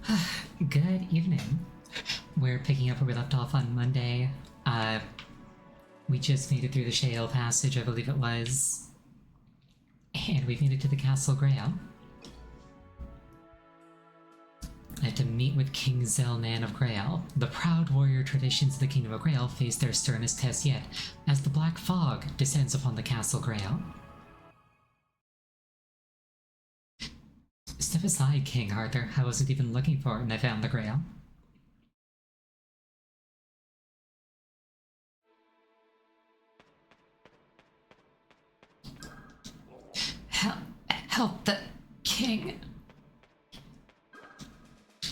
Good evening. We're picking up where we left off on Monday. We just made it through the Shale Passage, I believe it was. And we've made it to the Castle Grail. I have to meet with King Zelnan of Grail. The proud warrior traditions of the Kingdom of Grail face their sternest test yet, as the black fog descends upon the Castle Grail. Step aside, King Arthur. I wasn't even looking for it and I found the Grail. Help the king.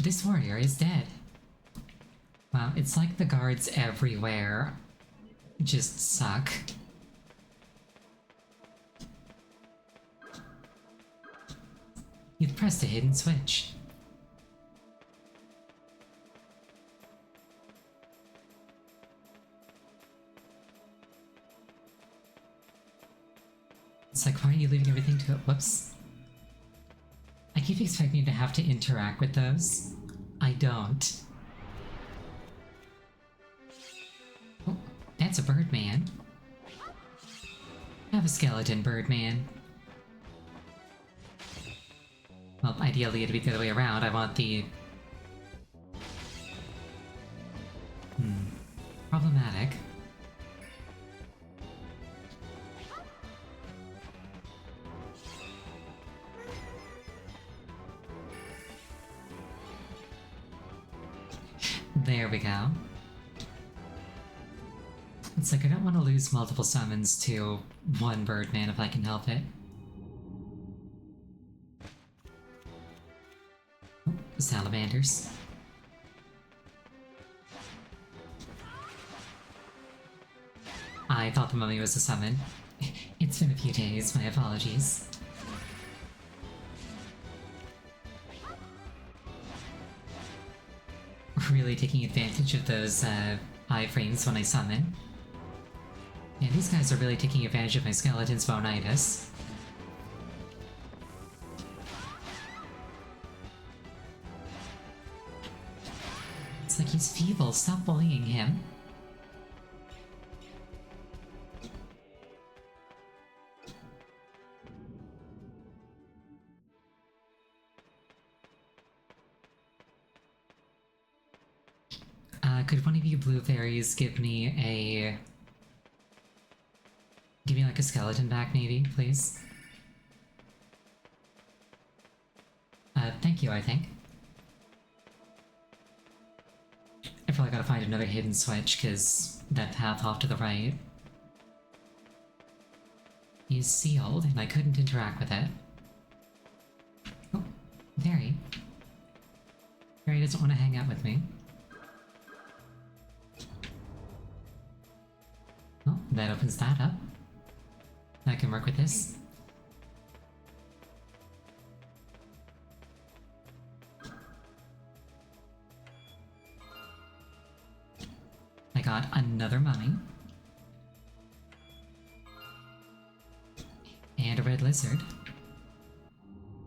This warrior is dead. Wow, it's like the guards everywhere just suck. You've pressed a hidden switch. It's like, why are you leaving everything to it? Whoops. I keep expecting to have to interact with those. I don't. Oh, that's a Birdman. I have a skeleton Birdman. Well, ideally it'd be the other way around. I want the... Problematic. There we go. It's like I don't want to lose multiple summons to one Birdman if I can help it. Oh, salamanders. I thought the mummy was a summon. It's been a few days, my apologies. Really taking advantage of those iframes when I summon. And these guys are really taking advantage of my skeleton's bonitis. It's like he's feeble, stop bullying him. Could one of you blue fairies give me like a skeleton back maybe, please? Thank you, I think. I probably gotta find another hidden switch, cause that path off to the right is sealed, and I couldn't interact with it. Oh, Fairy. Fairy doesn't want to hang out with me. Oh, that opens that up. I can work with this. I got another mummy. And a red lizard.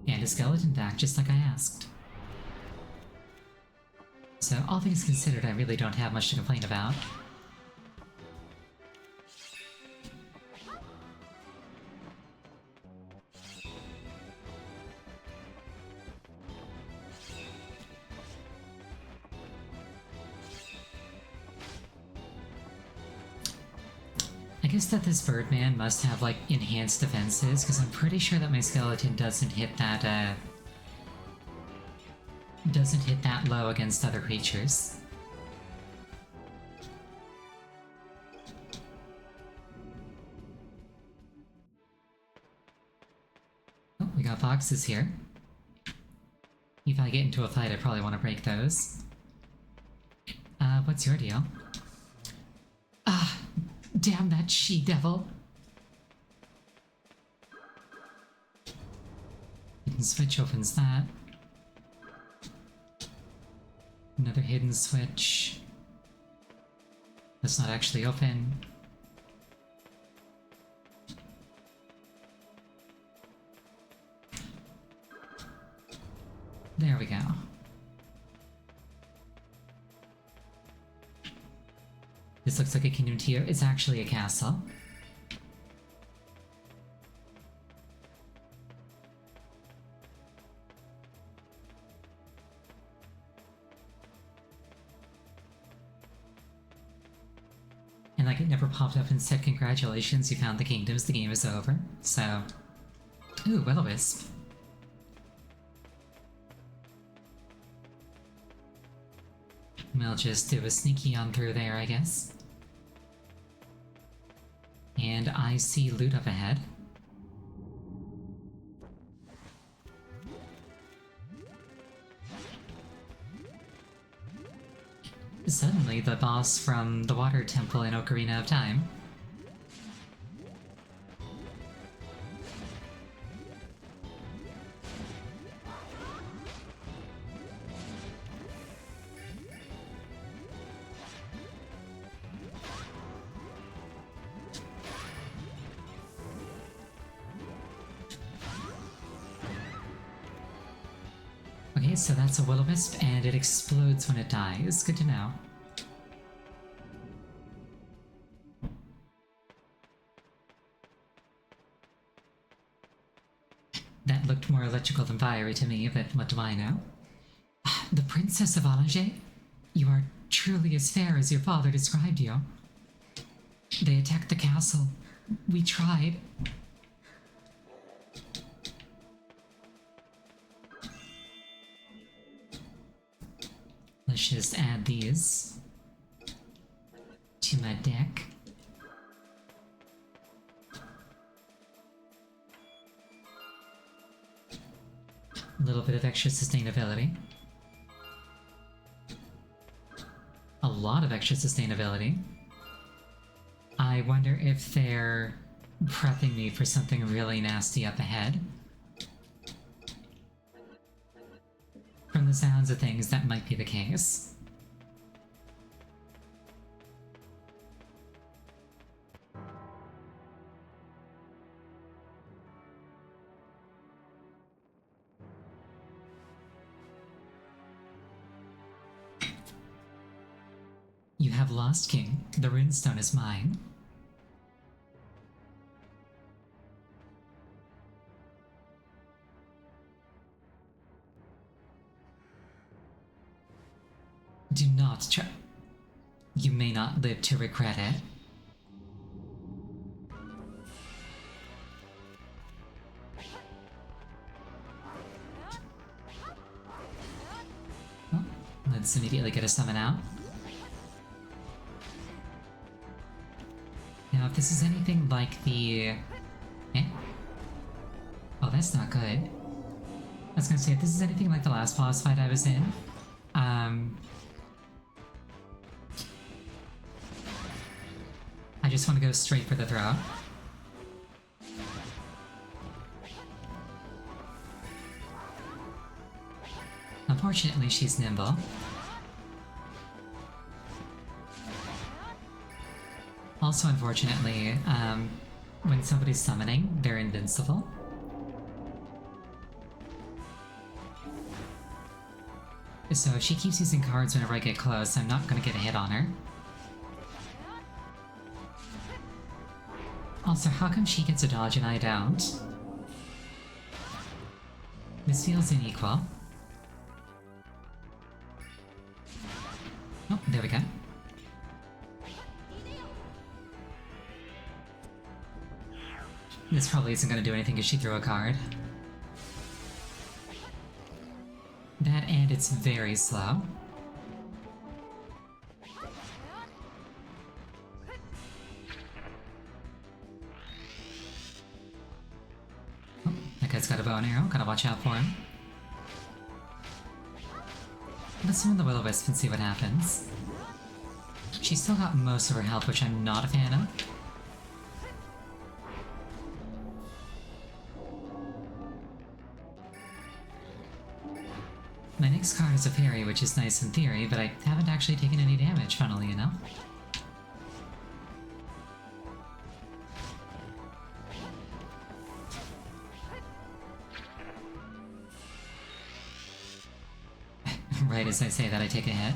And a skeleton back, just like I asked. So, all things considered, I really don't have much to complain about. I guess that this Birdman must have, like, enhanced defenses, because I'm pretty sure that my skeleton doesn't hit that, doesn't hit that low against other creatures. Oh, we got boxes here. If I get into a fight, I probably want to break those. What's your deal? Damn that she-devil! Hidden switch opens that. Another hidden switch. That's not actually open. There we go. this looks like a kingdom to you, it's actually a castle. And like, it never popped up and said, congratulations, you found the kingdoms, the game is over. So, ooh, Will-O-Wisp. We'll just do a sneaky on through there, I guess. And I see loot up ahead. Suddenly, the boss from the Water Temple in Ocarina of Time. Okay, so that's a Will-O-Wisp, and it explodes when it dies. Good to know. That looked more electrical than fiery to me, but what do I know? The Princess of Alanger? You are truly as fair as your father described you. They attacked the castle. We tried. Let's just add these to my deck. A little bit of extra sustainability. A lot of extra sustainability. I wonder if they're prepping me for something really nasty up ahead. From the sounds of things, that might be the case. You have lost, King. The runestone is mine. Do not try. You may not live to regret it. Well, let's immediately get a summon out. Now, if this is anything like the... Eh? Oh, that's not good. I was gonna say, if this is anything like the last boss fight I was in, I just want to go straight for the throw. Unfortunately, she's nimble. Also, unfortunately, when somebody's summoning, they're invincible. So if she keeps using cards whenever I get close, I'm not gonna get a hit on her. Also, how come she gets a dodge and I don't? This feels unequal. Oh, there we go. This probably isn't going to do anything if she threw a card. That, and it's very slow. Oh, that guy's got a bow and arrow. Gotta watch out for him. Let's summon the Will-O-Wisp and see what happens. She's still got most of her health, which I'm not a fan of. My next card is a fairy, which is nice in theory, but I haven't actually taken any damage, funnily enough. Right as I say that, I take a hit.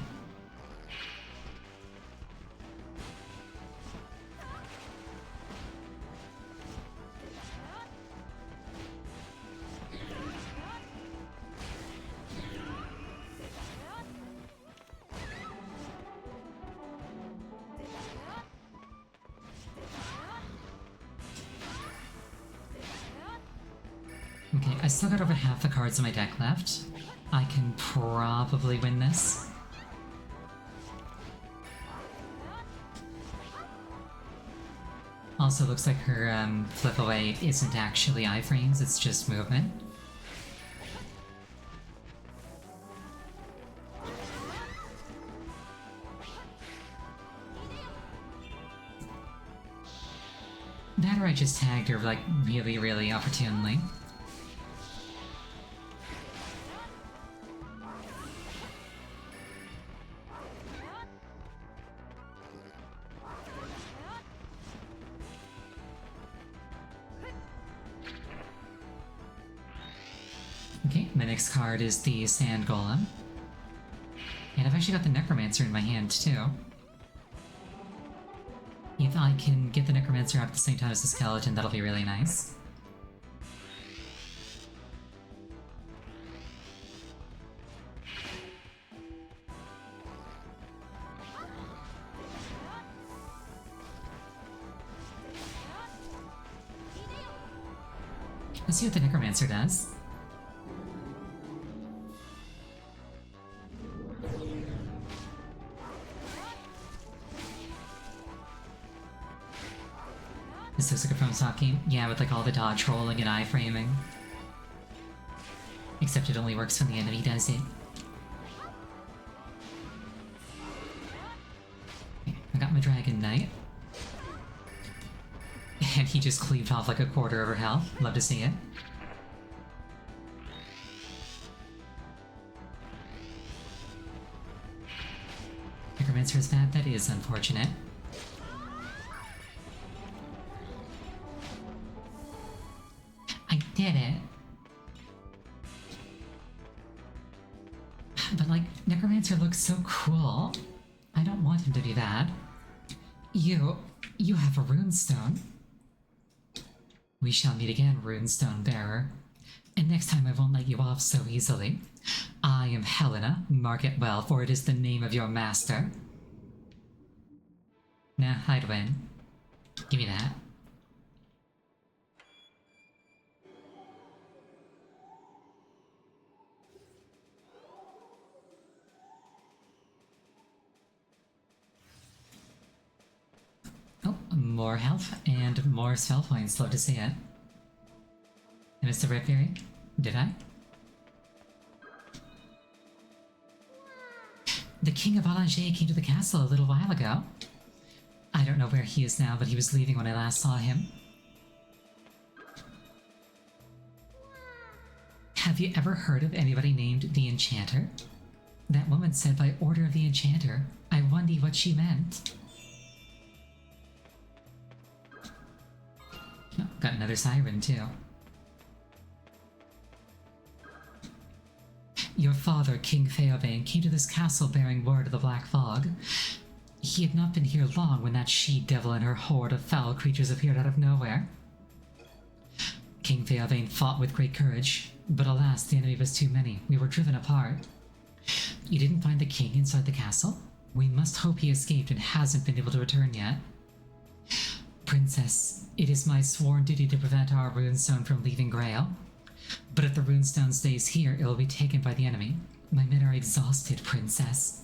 Okay, I still got over half the cards in my deck left. I can probably win this. Also, looks like her flip away isn't actually iframes, it's just movement. That or I just tagged her, like, really, really opportunely. Okay, my next card is the Sand Golem. And I've actually got the Necromancer in my hand, too. If I can get the Necromancer out at the same time as the Skeleton, that'll be really nice. Let's see what the Necromancer does. This looks like a From Soft game. Yeah, with like all the dodge rolling and iframing. Except it only works when the enemy does it. Okay, I got my Dragon Knight. And he just cleaved off like a quarter of her health. Love to see it. Necromancer is bad? That is unfortunate. I did it. But like, Necromancer looks so cool. I don't want him to be bad. You have a runestone. We shall meet again, Runestone Bearer. And next time I won't let you off so easily. I am Helena, mark it well, for it is the name of your master. Nah, I'd win. Give me that. Oh, more health and more spell points. Love to see it. I missed the Red Fairy? Did I? The King of Alanger came to the castle a little while ago. I don't know where he is now, but he was leaving when I last saw him. Have you ever heard of anybody named the Enchanter? That woman said by order of the Enchanter. I wonder what she meant. Oh, got another siren, too. Your father, King Feobane, came to this castle bearing word of the Black Fog. He had not been here long when that she-devil and her horde of foul creatures appeared out of nowhere. King Feobane fought with great courage, but alas, the enemy was too many. We were driven apart. You didn't find the king inside the castle? We must hope he escaped and hasn't been able to return yet. Princess, it is my sworn duty to prevent our runestone from leaving Grail. But if the runestone stays here, it will be taken by the enemy. My men are exhausted, Princess.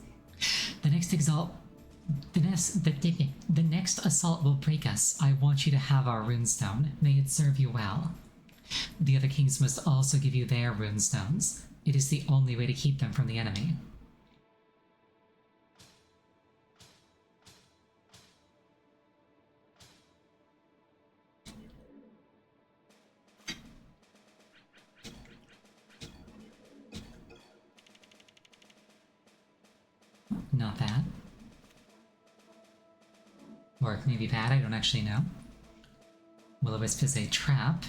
The next assault will break us. I want you to have our runestone. May it serve you well. The other kings must also give you their runestones. It is the only way to keep them from the enemy. Not bad. Or maybe bad, I don't actually know. Will-O-Wisp is a trap.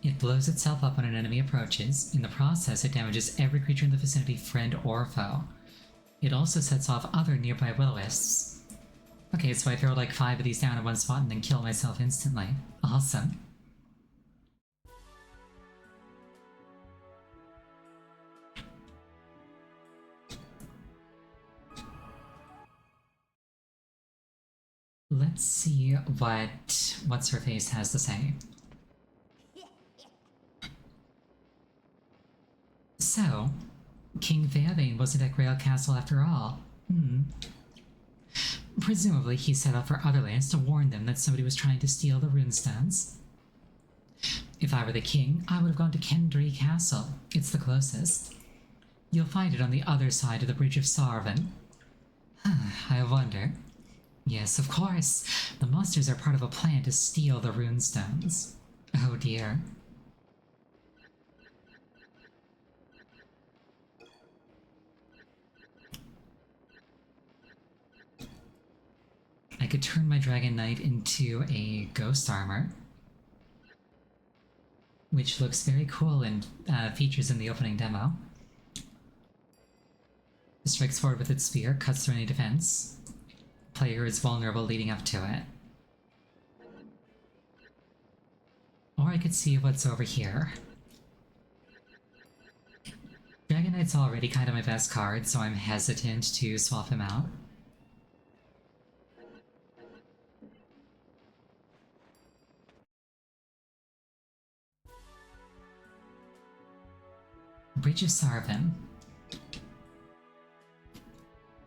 It blows itself up when an enemy approaches. In the process, it damages every creature in the vicinity, friend or foe. It also sets off other nearby Will-O-Wisps. Okay, so I throw like 5 of these down in one spot and then kill myself instantly. Awesome. Let's see what What's-Her-Face has to say. So, King Theobane wasn't at Grail Castle after all. Presumably he set out for Otherlands to warn them that somebody was trying to steal the runestones. If I were the king, I would have gone to Kendry Castle. It's the closest. You'll find it on the other side of the Bridge of Sarvan. I wonder. Yes, of course. The monsters are part of a plan to steal the runestones. Oh dear. I could turn my Dragon Knight into a ghost armor, which looks very cool and features in the opening demo. It strikes forward with its spear, cuts through any defense. Player is vulnerable leading up to it. Or I could see what's over here. Dragon Knight's already kind of my best card, so I'm hesitant to swap him out. Bridge of Sarvan.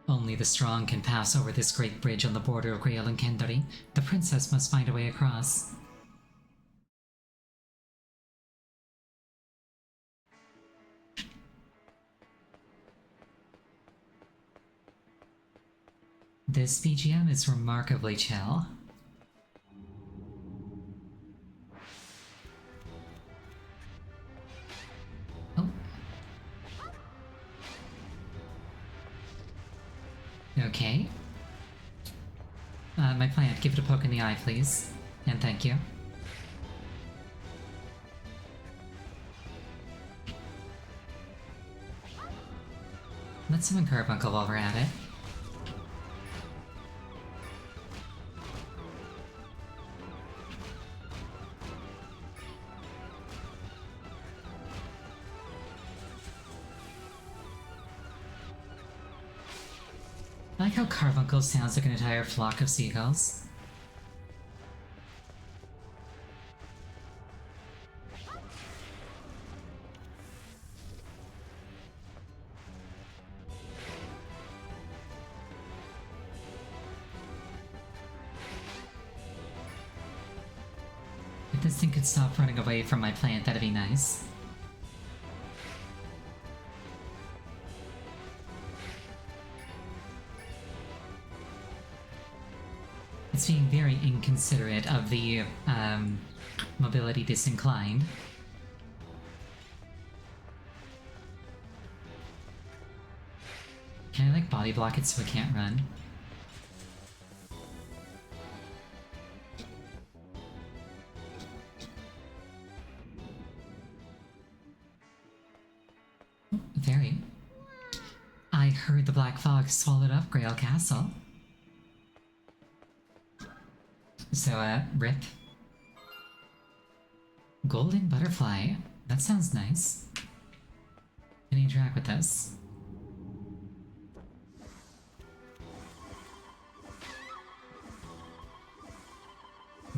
Only the strong can pass over this great bridge on the border of Grail and Kendry. The princess must find a way across. This BGM is remarkably chill. Oh. Okay. My plant, give it a poke in the eye, please. And thank you. Let's summon Carbuncle while we're at it. I like how Carbuncle sounds like an entire flock of seagulls. If this thing could stop running away from my plant, that'd be nice. It's being very inconsiderate of the mobility disinclined. Can I like body block it so it can't run? Very. I heard the Black Fog swallowed up Grail Castle. So, rip. Golden Butterfly. That sounds nice. Can I interact with this?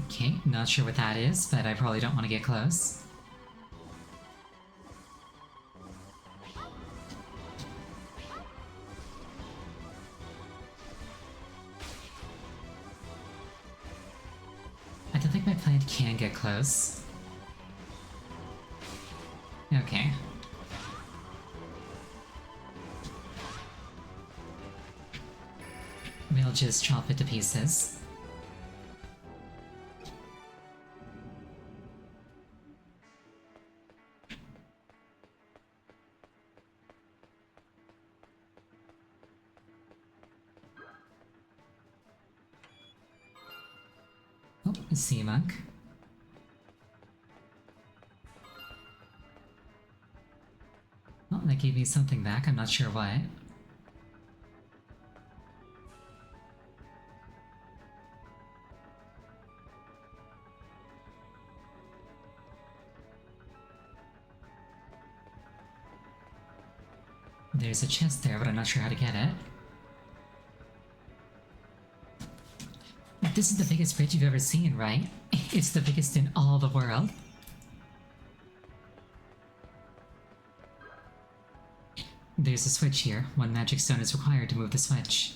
Okay, not sure what that is, but I probably don't want to get close. I don't think my plant can get close. Okay. We'll just chop it to pieces. Oh, a sea monk. Oh, that gave me something back, I'm not sure what. There's a chest there, but I'm not sure how to get it. This is the biggest bridge you've ever seen, right? It's the biggest in all the world. There's a switch here. One magic stone is required to move the switch.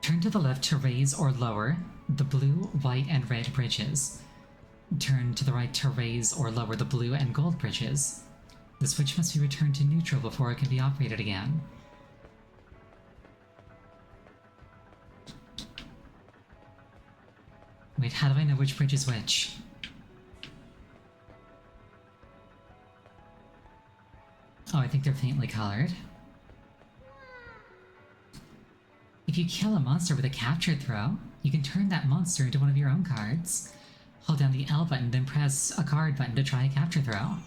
Turn to the left to raise or lower the blue, white, and red bridges. Turn to the right to raise or lower the blue and gold bridges. The switch must be returned to neutral before it can be operated again. Wait, how do I know which bridge is which? Oh, I think they're faintly colored. If you kill a monster with a capture throw, you can turn that monster into one of your own cards. Hold down the L button, then press a card button to try a capture throw.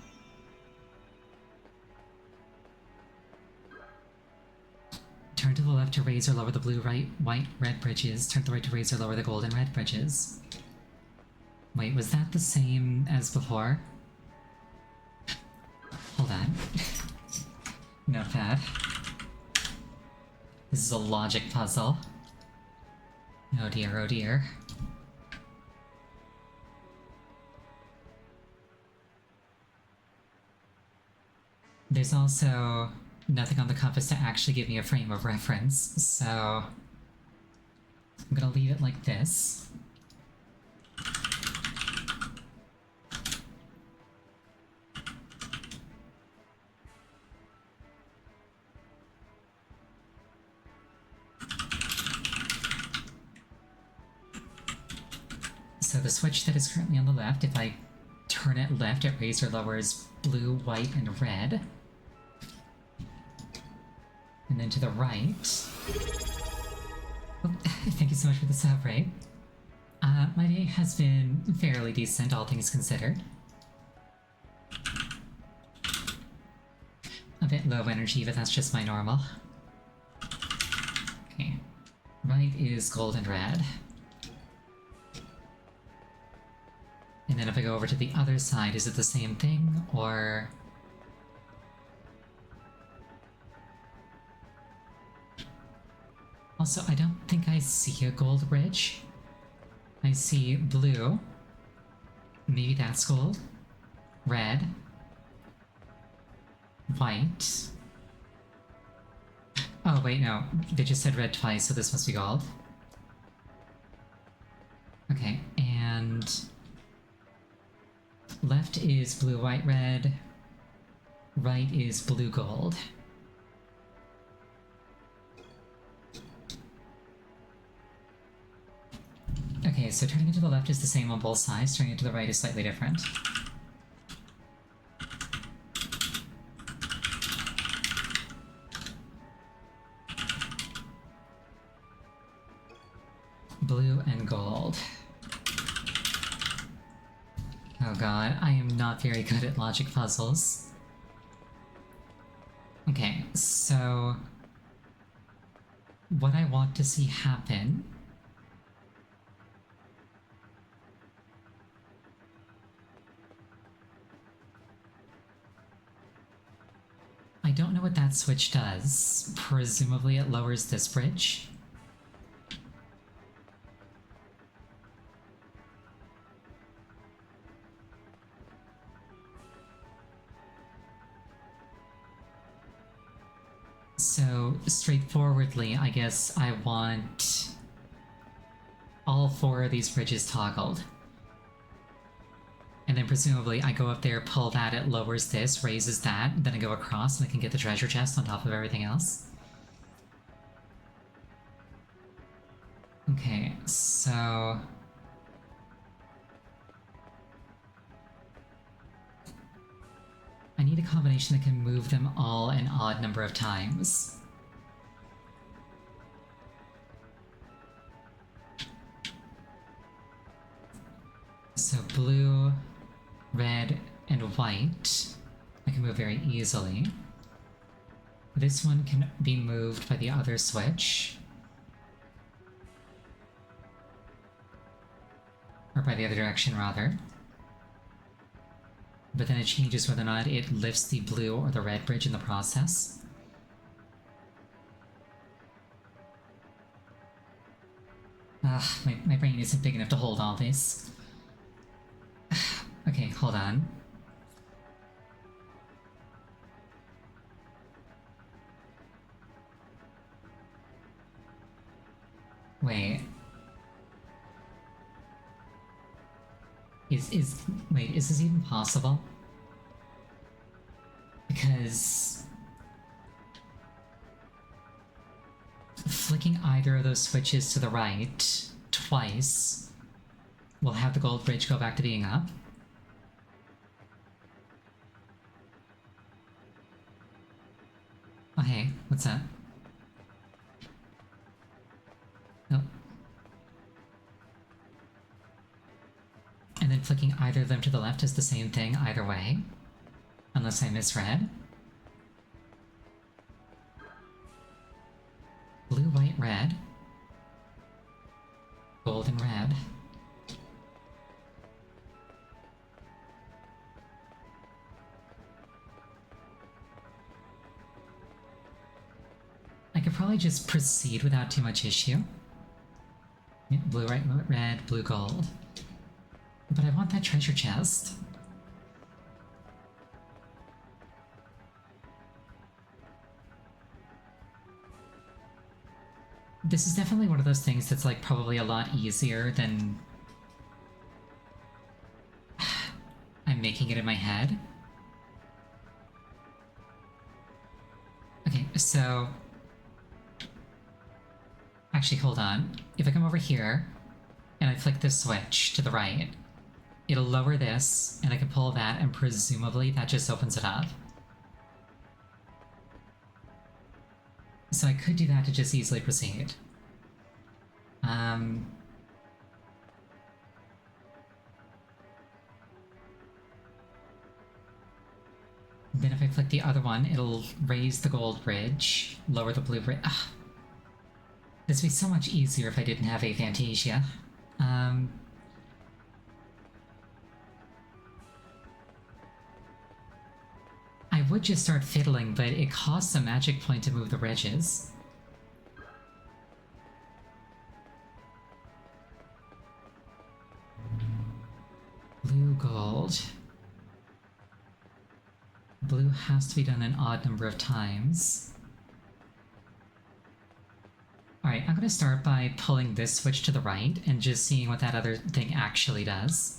Turn to the left to raise or lower the blue, right, white, red bridges. Turn to the right to raise or lower the gold and red bridges. Wait, was that the same as before? Hold on. Notepad. This is a logic puzzle. Oh dear, oh dear. There's also nothing on the compass to actually give me a frame of reference, so I'm gonna leave it like this. So the switch that is currently on the left, if I turn it left, it raises or lowers blue, white, and red. And then to the right... Oh, thank you so much for the sub, Ray. My day has been fairly decent, all things considered. A bit low energy, but that's just my normal. Okay. Right is gold and red. And then if I go over to the other side, is it the same thing, or... Also, I don't think I see a gold bridge. I see blue. Maybe that's gold. Red. White. Oh, wait, no. They just said red twice, so this must be gold. Okay, and... left is blue, white, red. Right is blue, gold. Okay, so turning it to the left is the same on both sides, turning it to the right is slightly different. Blue and gold. Oh god, I am not very good at logic puzzles. Okay, so... what I want to see happen... I don't know what that switch does. Presumably it lowers this bridge. So, straightforwardly, I guess I want all four of these bridges toggled. And then presumably I go up there, pull that, it lowers this, raises that, then I go across and I can get the treasure chest on top of everything else. Okay, so... I need a combination that can move them all an odd number of times. So blue, red, and white I can move very easily. This one can be moved by the other switch. Or by the other direction, rather. But then it changes whether or not it lifts the blue or the red bridge in the process. My brain isn't big enough to hold all this. Okay, hold on. Wait. Wait, is this even possible? Because flicking either of those switches to the right twice will have the gold bridge go back to being up. Oh hey, what's that? Oh. And then flicking either of them to the left is the same thing either way. Unless I misread. Blue, white, red. Gold and red. I could probably just proceed without too much issue. Yeah, blue, white, red, blue, gold. But I want that treasure chest. This is definitely one of those things that's like probably a lot easier than I'm making it in my head. Okay, so actually hold on. If I come over here and I flick this switch to the right, it'll lower this and I can pull that and presumably that just opens it up. So I could do that to just easily proceed. Then if I flick the other one, it'll raise the gold bridge, lower the blue bridge. This would be so much easier if I didn't have Aphantasia. I would just start fiddling, but it costs a magic point to move the bridges. Blue, gold. Blue has to be done an odd number of times. Alright, I'm gonna start by pulling this switch to the right and just seeing what that other thing actually does.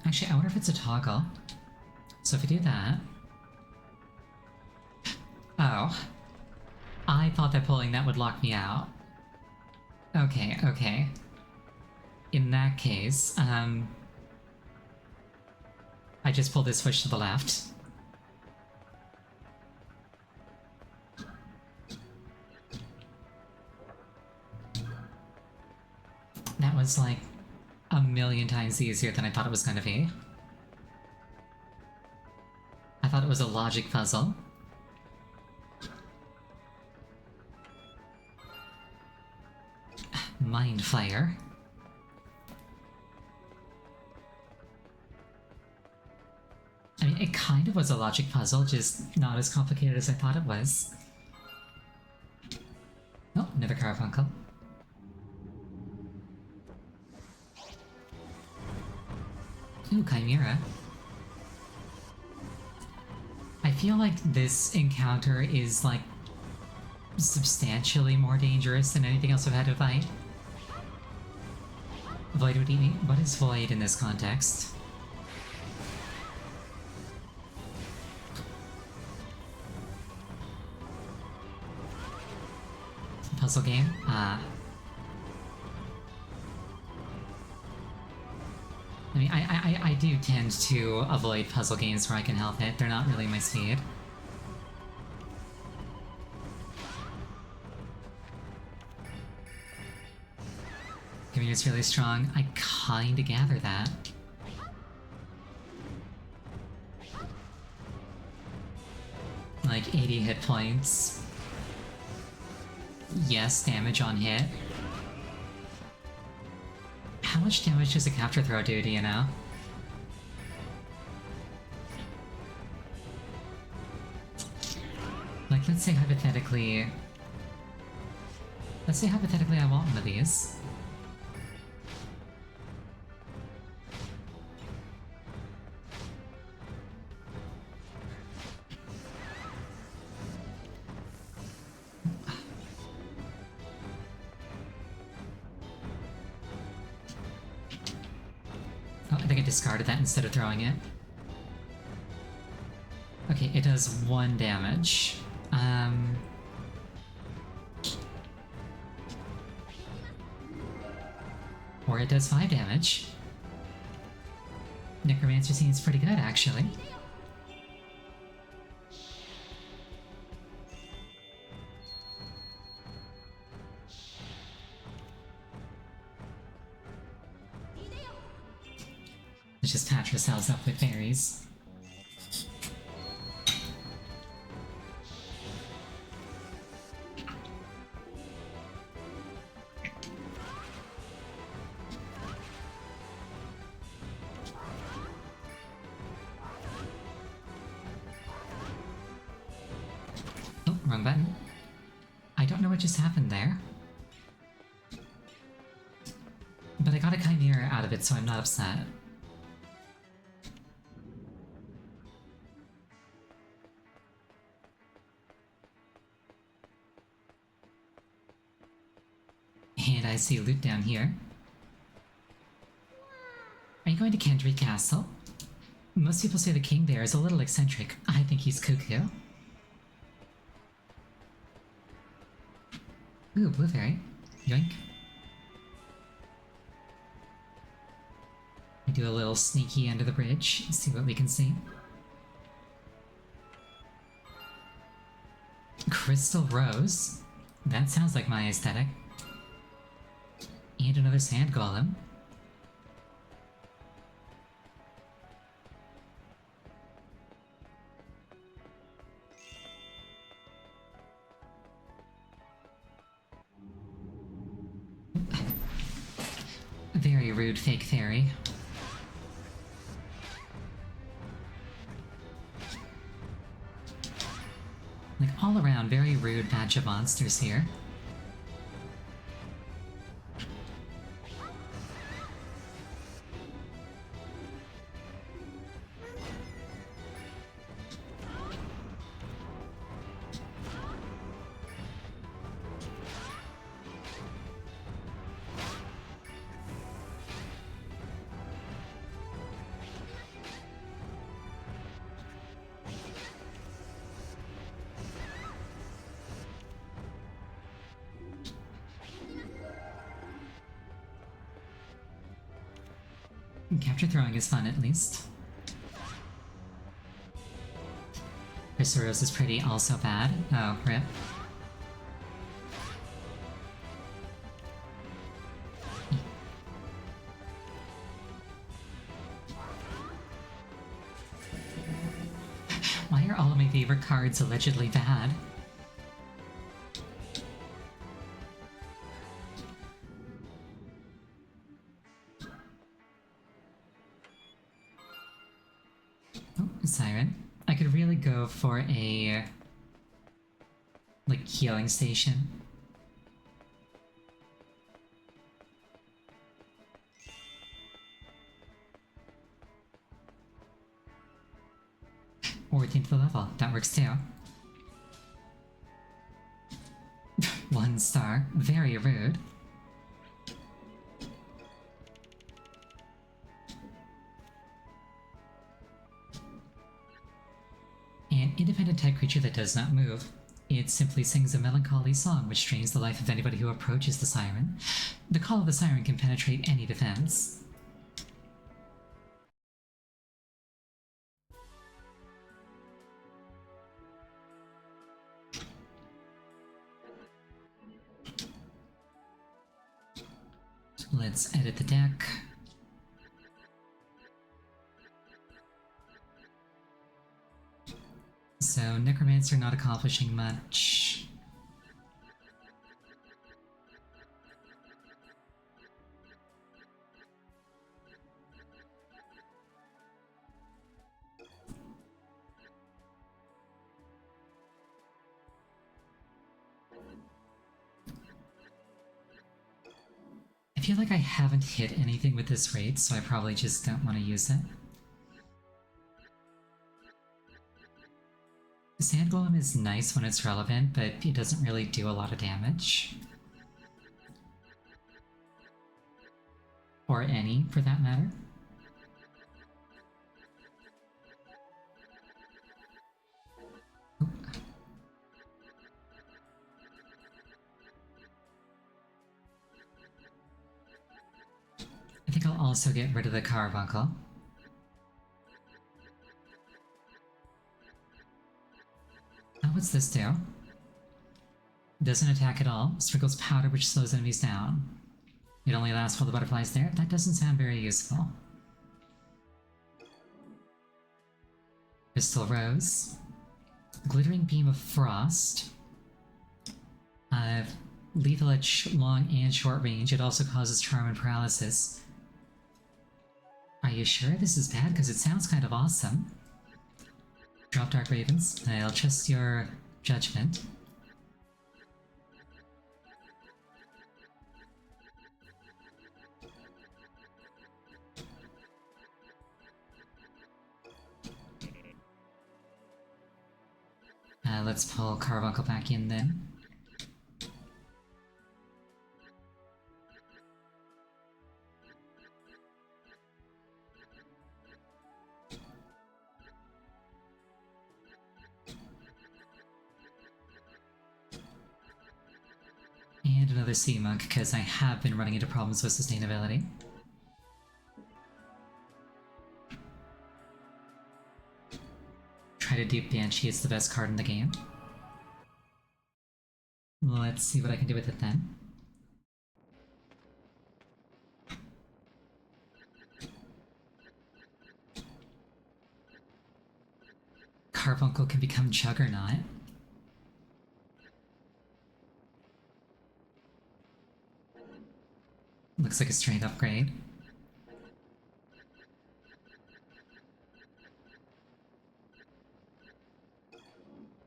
Actually, I wonder if it's a toggle. So if I do that... Oh. I thought that pulling that would lock me out. Okay, okay. In that case, I just pull this switch to the left. That was like a million times easier than I thought it was going to be. I thought it was a logic puzzle. Mind Flayer. I mean, it kind of was a logic puzzle, just not as complicated as I thought it was. Oh, another carbuncle. Ooh, Chimera. I feel like this encounter is, like, substantially more dangerous than anything else I've had to fight. Void would eat me? What is Void in this context? Puzzle game? Ah. I mean, I do tend to avoid puzzle games where I can help it. They're not really my speed. Community's really strong. I kinda gather that. Like 80 hit points. Yes, damage on hit. How much damage does a capture throw do you know? Like, let's say hypothetically I want one of these. discarded that instead of throwing it. Okay, it does 1 damage. Or it does 5 damage. Necromancer seems pretty good, actually. Let's just patch ourselves up with berries. Oh, wrong button. I don't know what just happened there. But I got a Chimera out of it, so I'm not upset. And I see loot down here. Are you going to Kendry Castle? Most people say the king there is a little eccentric. I think he's cuckoo. Ooh, blueberry. Yoink. We do a little sneaky under the bridge, see what we can see. Crystal Rose. That sounds like my aesthetic. And another sand golem. Very rude fake fairy. Like, all around, very rude batch of monsters here. Capture throwing is fun, at least. Chrysaros is pretty, also bad. Oh, rip. Why are all of my favorite cards allegedly bad? Siren. I could really go for a like healing station. Or 14th the level, that works too. 1 star, very rude. An independent type creature that does not move. It simply sings a melancholy song which drains the life of anybody who approaches the siren. The call of the siren can penetrate any defense. Let's edit the deck. So, Necromancer not accomplishing much. I feel like I haven't hit anything with this raid, so I probably just don't want to use it. The Sand Golem is nice when it's relevant, but it doesn't really do a lot of damage. Or any, for that matter. also get rid of the carbuncle. Oh, what's this do? Doesn't attack at all. Sprinkles powder which slows enemies down. It only lasts while the butterfly's there? That doesn't sound very useful. Crystal Rose. Glittering Beam of Frost. Lethal at long and short range. It also causes charm and paralysis. Are you sure this is bad? Because it sounds kind of awesome. Drop Dark Ravens. I'll trust your judgment. Let's pull Carbuncle back in then. And another Sea Monk, because I have been running into problems with sustainability. Try to dupe Banshee, it's the best card in the game. Let's see what I can do with it then. Carbuncle can become Juggernaut. Looks like a straight upgrade.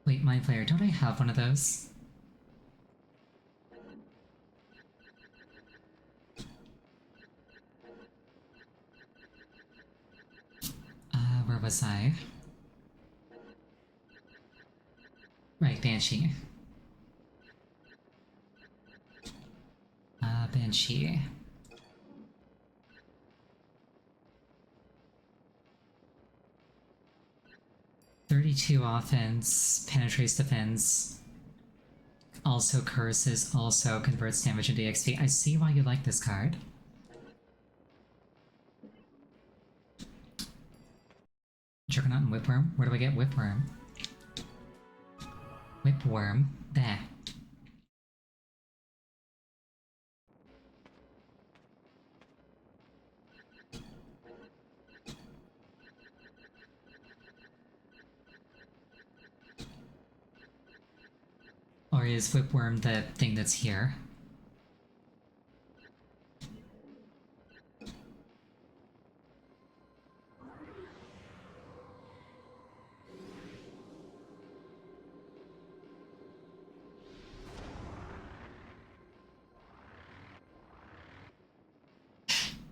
Wait, Mind Flayer, don't I have one of those? Where was I? Right, Banshee. Banshee. .32 offense, penetrates defense, also curses, also converts damage into XP. I see why you like this card. Juggernaut and Whipworm? Where do I get Whipworm? Whipworm? There. Or is Whipworm the thing that's here?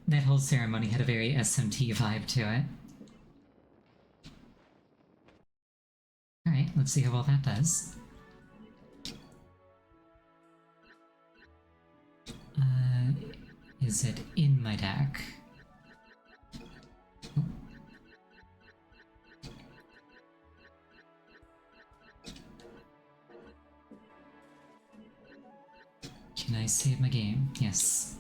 That whole ceremony had a very SMT vibe to it. Alright, let's see how well that does. Is it in my deck? Oh. Can I save my game? Yes.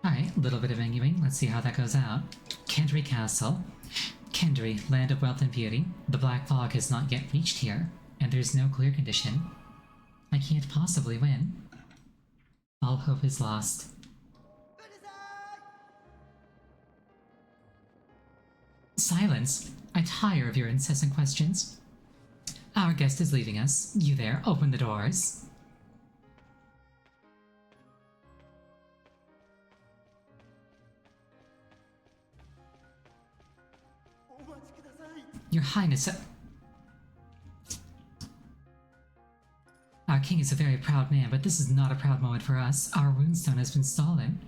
Alright, a little bit of arguing. Let's see how that goes out. Kendry Castle. Kendry, land of wealth and beauty. The black fog has not yet reached here, and there's no clear condition. I can't possibly win. All hope is lost. Silence! I tire of your incessant questions. Our guest is leaving us. You there, open the doors. Your Highness, our king is a very proud man, but this is not a proud moment for us. Our runestone has been stolen.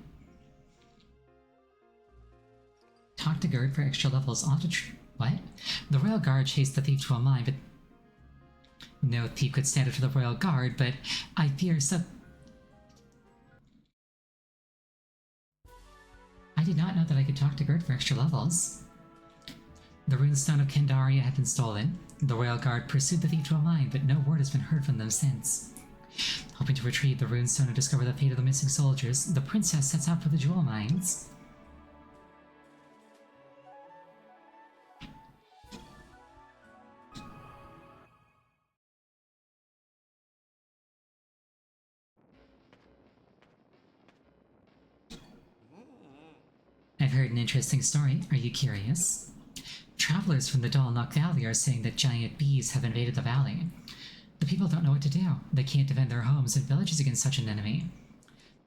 Talk to Gerd for extra levels. What? The Royal Guard chased the thief to a mine, but no thief could stand up to the Royal Guard, but I fear so. I did not know that I could talk to Gerd for extra levels. The runestone of Kendaria had been stolen. The royal guard pursued the thief to a mine, but no word has been heard from them since. Hoping to retrieve the runestone and discover the fate of the missing soldiers, the princess sets out for the jewel mines. I've heard an interesting story. Are you curious? Travelers from the Dalnok Valley are saying that giant bees have invaded the valley. The people don't know what to do. They can't defend their homes and villages against such an enemy.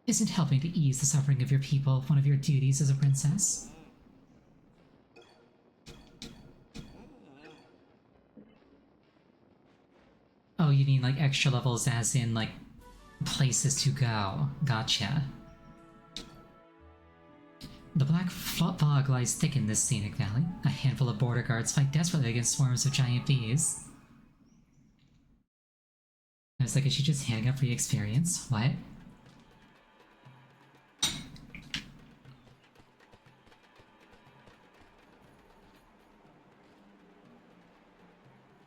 Isn't helping to ease the suffering of your people one of your duties as a princess? Oh, you mean like extra levels as in like places to go. Gotcha. The black fog lies thick in this scenic valley. A handful of border guards fight desperately against swarms of giant bees. I was like, is she just handing up free experience? What?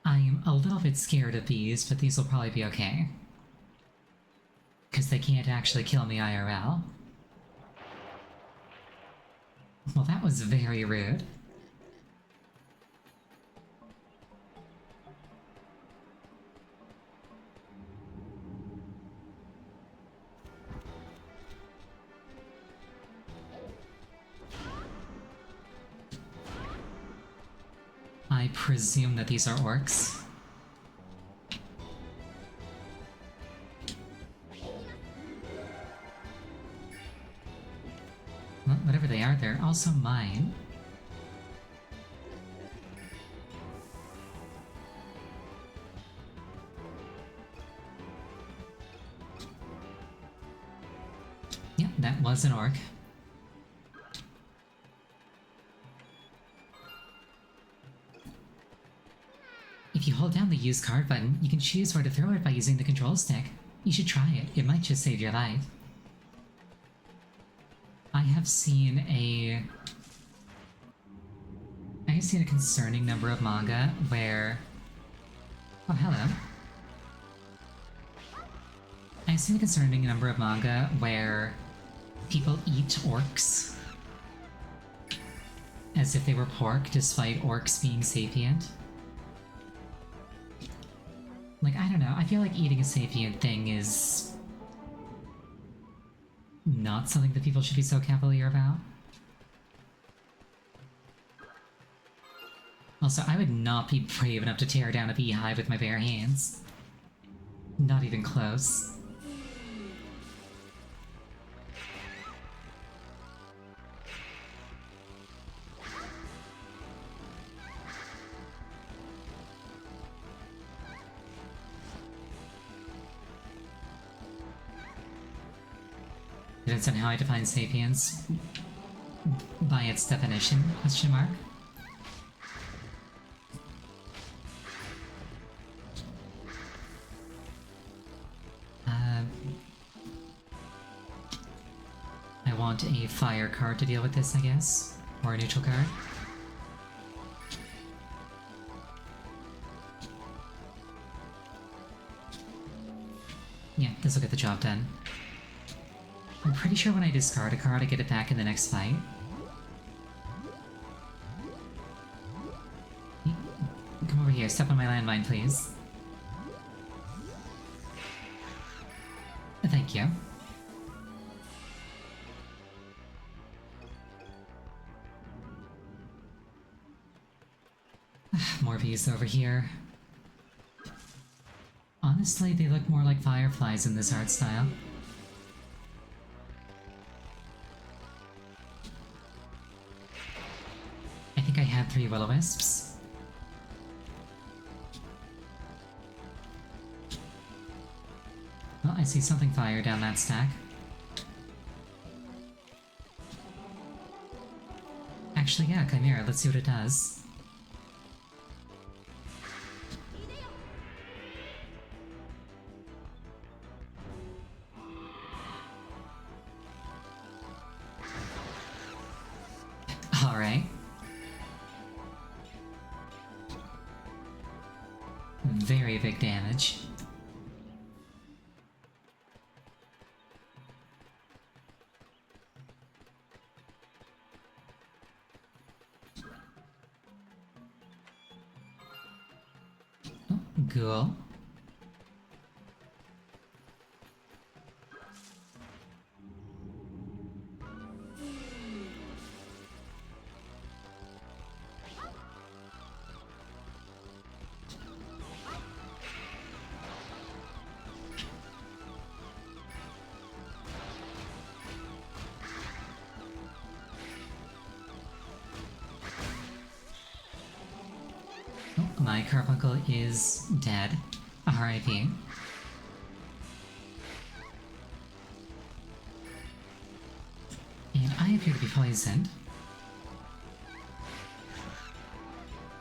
I'm a little bit scared of bees, but these will probably be okay. Because they can't actually kill me IRL. Well, that was very rude. I presume that these are orcs. Well, whatever they are, they're also mine. Yeah, that was an orc. If you hold down the use card button, you can choose where to throw it by using the control stick. You should try it, it might just save your life. I have seen a concerning number of manga where... Oh, hello. I've seen a concerning number of manga where people eat orcs as if they were pork, despite orcs being sapient. Like, I don't know, I feel like eating a sapient thing is not something that people should be so cavalier about. Also, I would not be brave enough to tear down a beehive with my bare hands. Not even close. Depends on how I define sapiens. By its definition, question mark. I want a fire card to deal with this, I guess. Or a neutral card. Yeah, this will get the job done. I'm pretty sure when I discard a card, I get it back in the next fight. Come over here, step on my landmine, please. Thank you. More bees over here. Honestly, they look more like fireflies in this art style. I think I had 3 will-o-wisps. Well, I see something fire down that stack. Actually, yeah, Chimera, let's see what it does. Alright. big damage. Oh, ghoul. Oh, my carbuncle is dead. R.I.P. And I appear to be poisoned.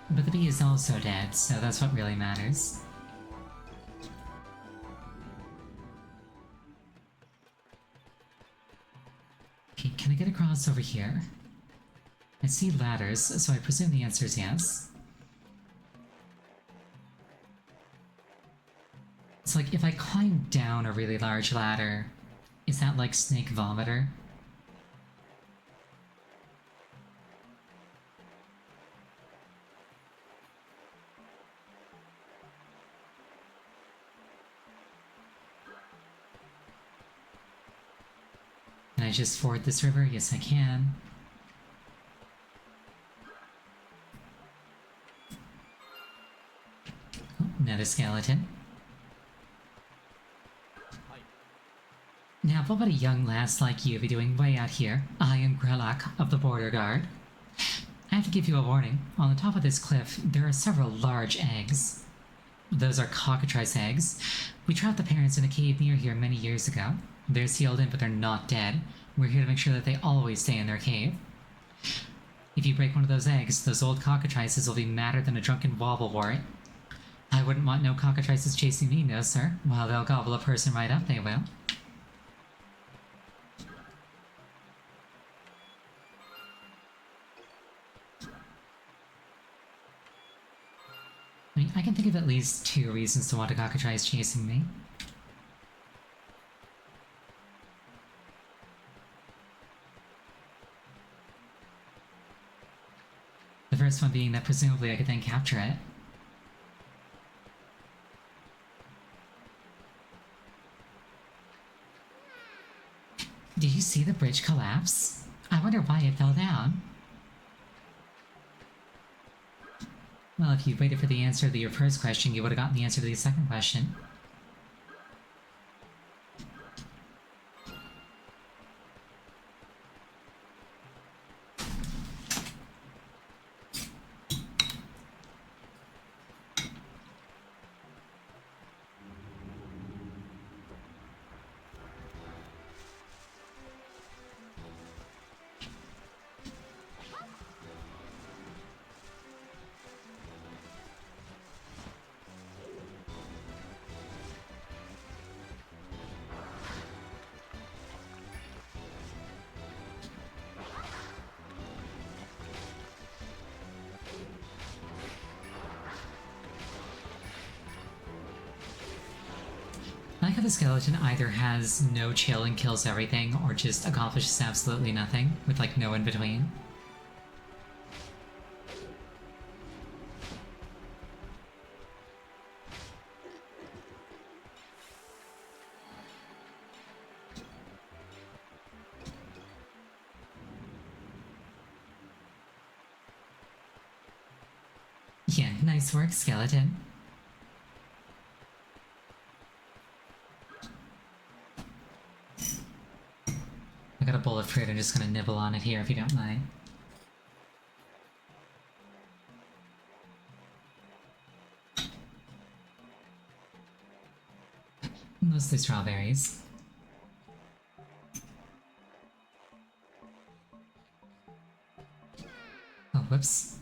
But the bee is also dead, so that's what really matters. Okay, can I get across over here? I see ladders, so I presume the answer is yes. It's like, if I climb down a really large ladder, is that like Snake Vomiter? Can I just ford this river? Yes, I can. Oh, another skeleton. Now, what would a young lass like you be doing way out here? I am Grelak of the Border Guard. I have to give you a warning. On the top of this cliff, there are several large eggs. Those are cockatrice eggs. We trapped the parents in a cave near here many years ago. They're sealed in, but they're not dead. We're here to make sure that they always stay in their cave. If you break one of those eggs, those old cockatrices will be madder than a drunken wobblewort. I wouldn't want no cockatrices chasing me, no sir. Well, they'll gobble a person right up, they will. I mean, I can think of at least 2 reasons to want a cockatrice chasing me. The first one being that presumably I could then capture it. Did you see the bridge collapse? I wonder why it fell down. Well, if you waited for the answer to your first question, you would have gotten the answer to the second question. I like how the skeleton either has no chill and kills everything, or just accomplishes absolutely nothing, with like no in between. Yeah, nice work, skeleton. I got a bowl of fruit, I'm just gonna nibble on it here if you don't mind. Mostly strawberries. Oh, whoops.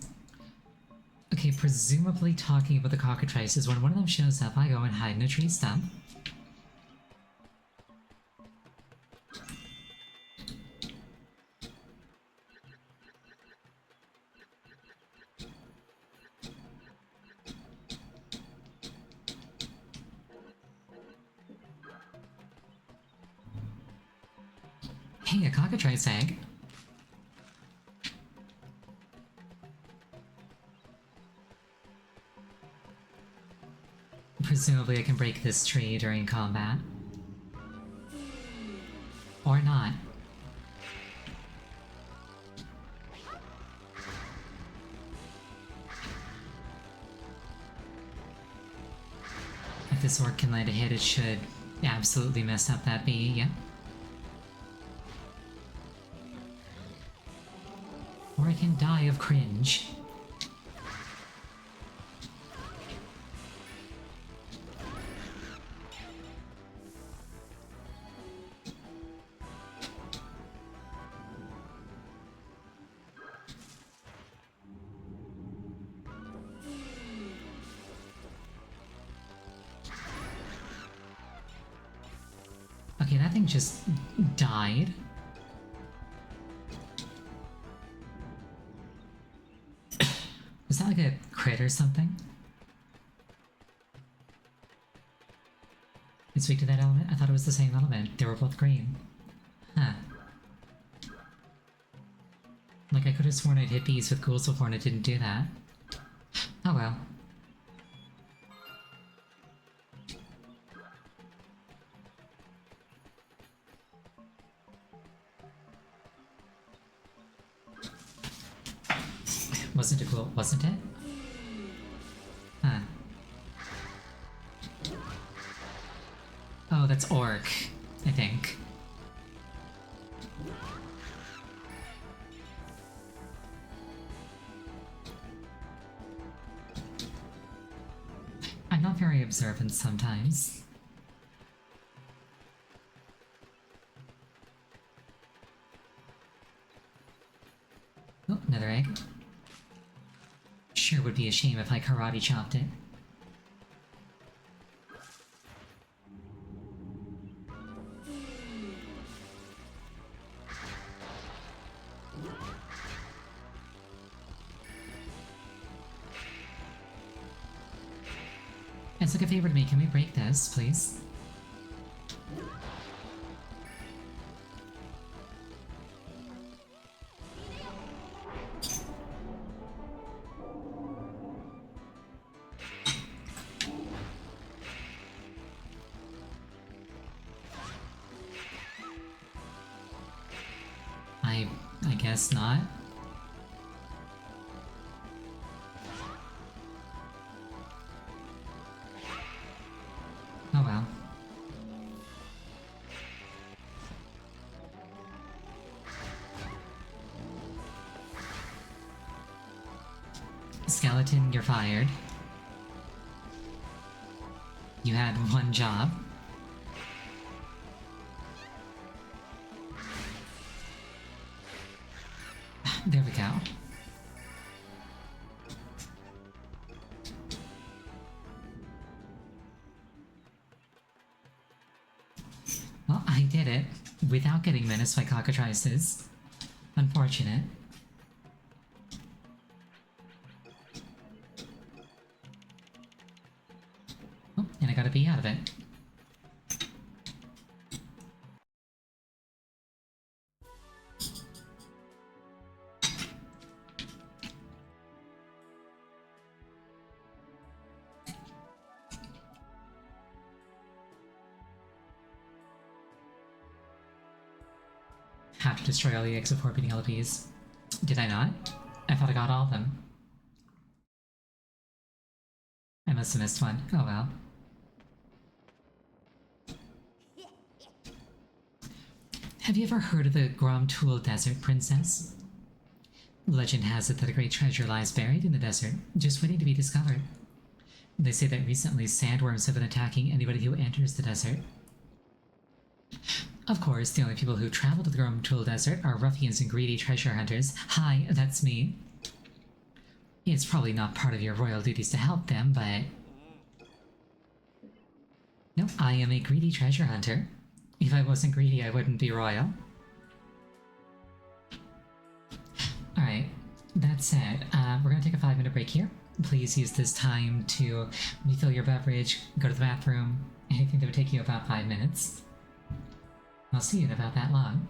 Okay, presumably talking about the cockatrices, when one of them shows up, I go and hide in a tree stump. Hey, a cockatrice egg. Presumably I can break this tree during combat. Or not. If this orc can land a hit, it should absolutely mess up that bee, yep. Or I can die of cringe. Okay, that thing just died. Was that like a crit or something? It's weak to that element? I thought it was the same element. They were both green. Huh. Like, I could have sworn I'd hit bees with ghouls before and it didn't do that. Oh well. Wasn't a ghoul, wasn't it? Huh. Oh, that's orc, I think. I'm not very observant sometimes. Oh, another egg. Sure would be a shame if I karate chopped it. It's like a favor to me, can we break this, please? I guess not. Oh well. Skeleton, you're fired. You had one job. There we go. Well, I did it without getting menaced by cockatrices. Unfortunate. Oh, and I got a bee out of it. Have to destroy all the eggs before beating all the bees. Did I not? I thought I got all of them. I must have missed one. Oh well. Have you ever heard of the Gromtool Desert Princess? Legend has it that a great treasure lies buried in the desert, just waiting to be discovered. They say that recently sandworms have been attacking anybody who enters the desert. Of course, the only people who travel to the Gromtool Desert are ruffians and greedy treasure hunters. Hi, that's me. It's probably not part of your royal duties to help them, but... No, I am a greedy treasure hunter. If I wasn't greedy, I wouldn't be royal. Alright, that said, we're gonna take a 5-minute break here. Please use this time to refill your beverage, go to the bathroom, anything that would take you about 5 minutes. I'll see you in about that long.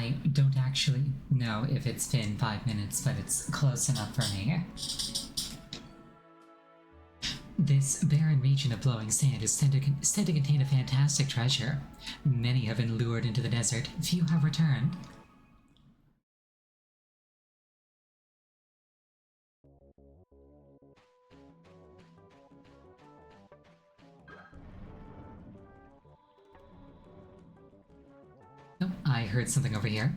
I don't actually know if it's been 5 minutes, but it's close enough for me. This barren region of blowing sand is said to contain a fantastic treasure. Many have been lured into the desert, few have returned. Oh, I heard something over here.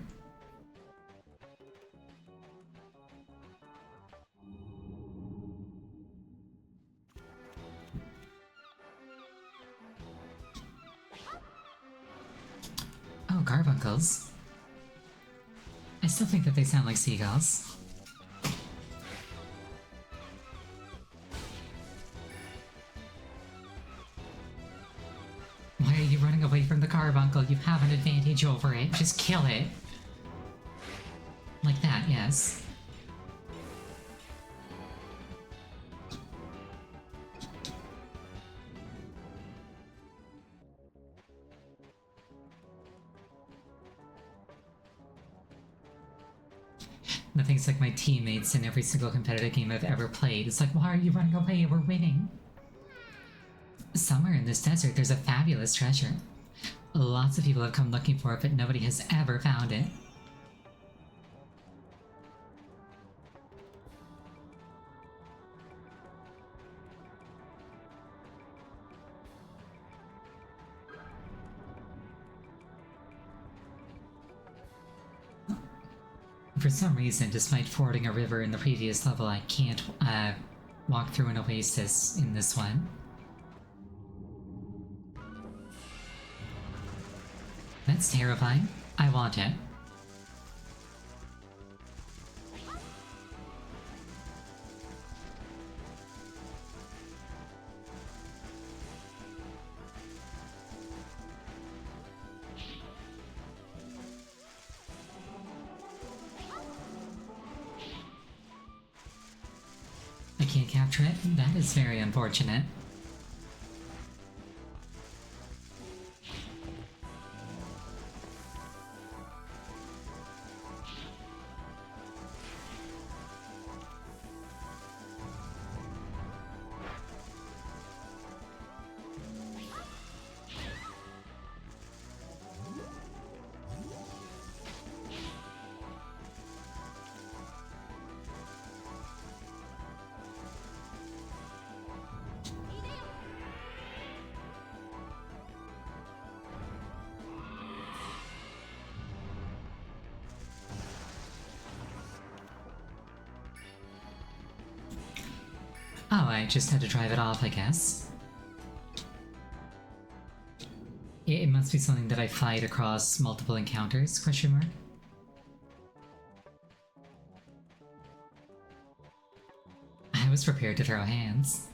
Oh, carbuncles. I still think that they sound like seagulls. Why are you running away from the carbuncle? You have an advantage over it. Just kill it. Like that, yes. Nothing's like my teammates in every single competitive game I've ever played. It's like, why are you running away? We're winning. Somewhere in this desert, there's a fabulous treasure. Lots of people have come looking for it, but nobody has ever found it. For some reason, despite fording a river in the previous level, I can't walk through an oasis in this one. That's terrifying. I want it. I can't capture it? That is very unfortunate. Oh, I just had to drive it off, I guess. It must be something that I fight across multiple encounters, question mark? I was prepared to throw hands.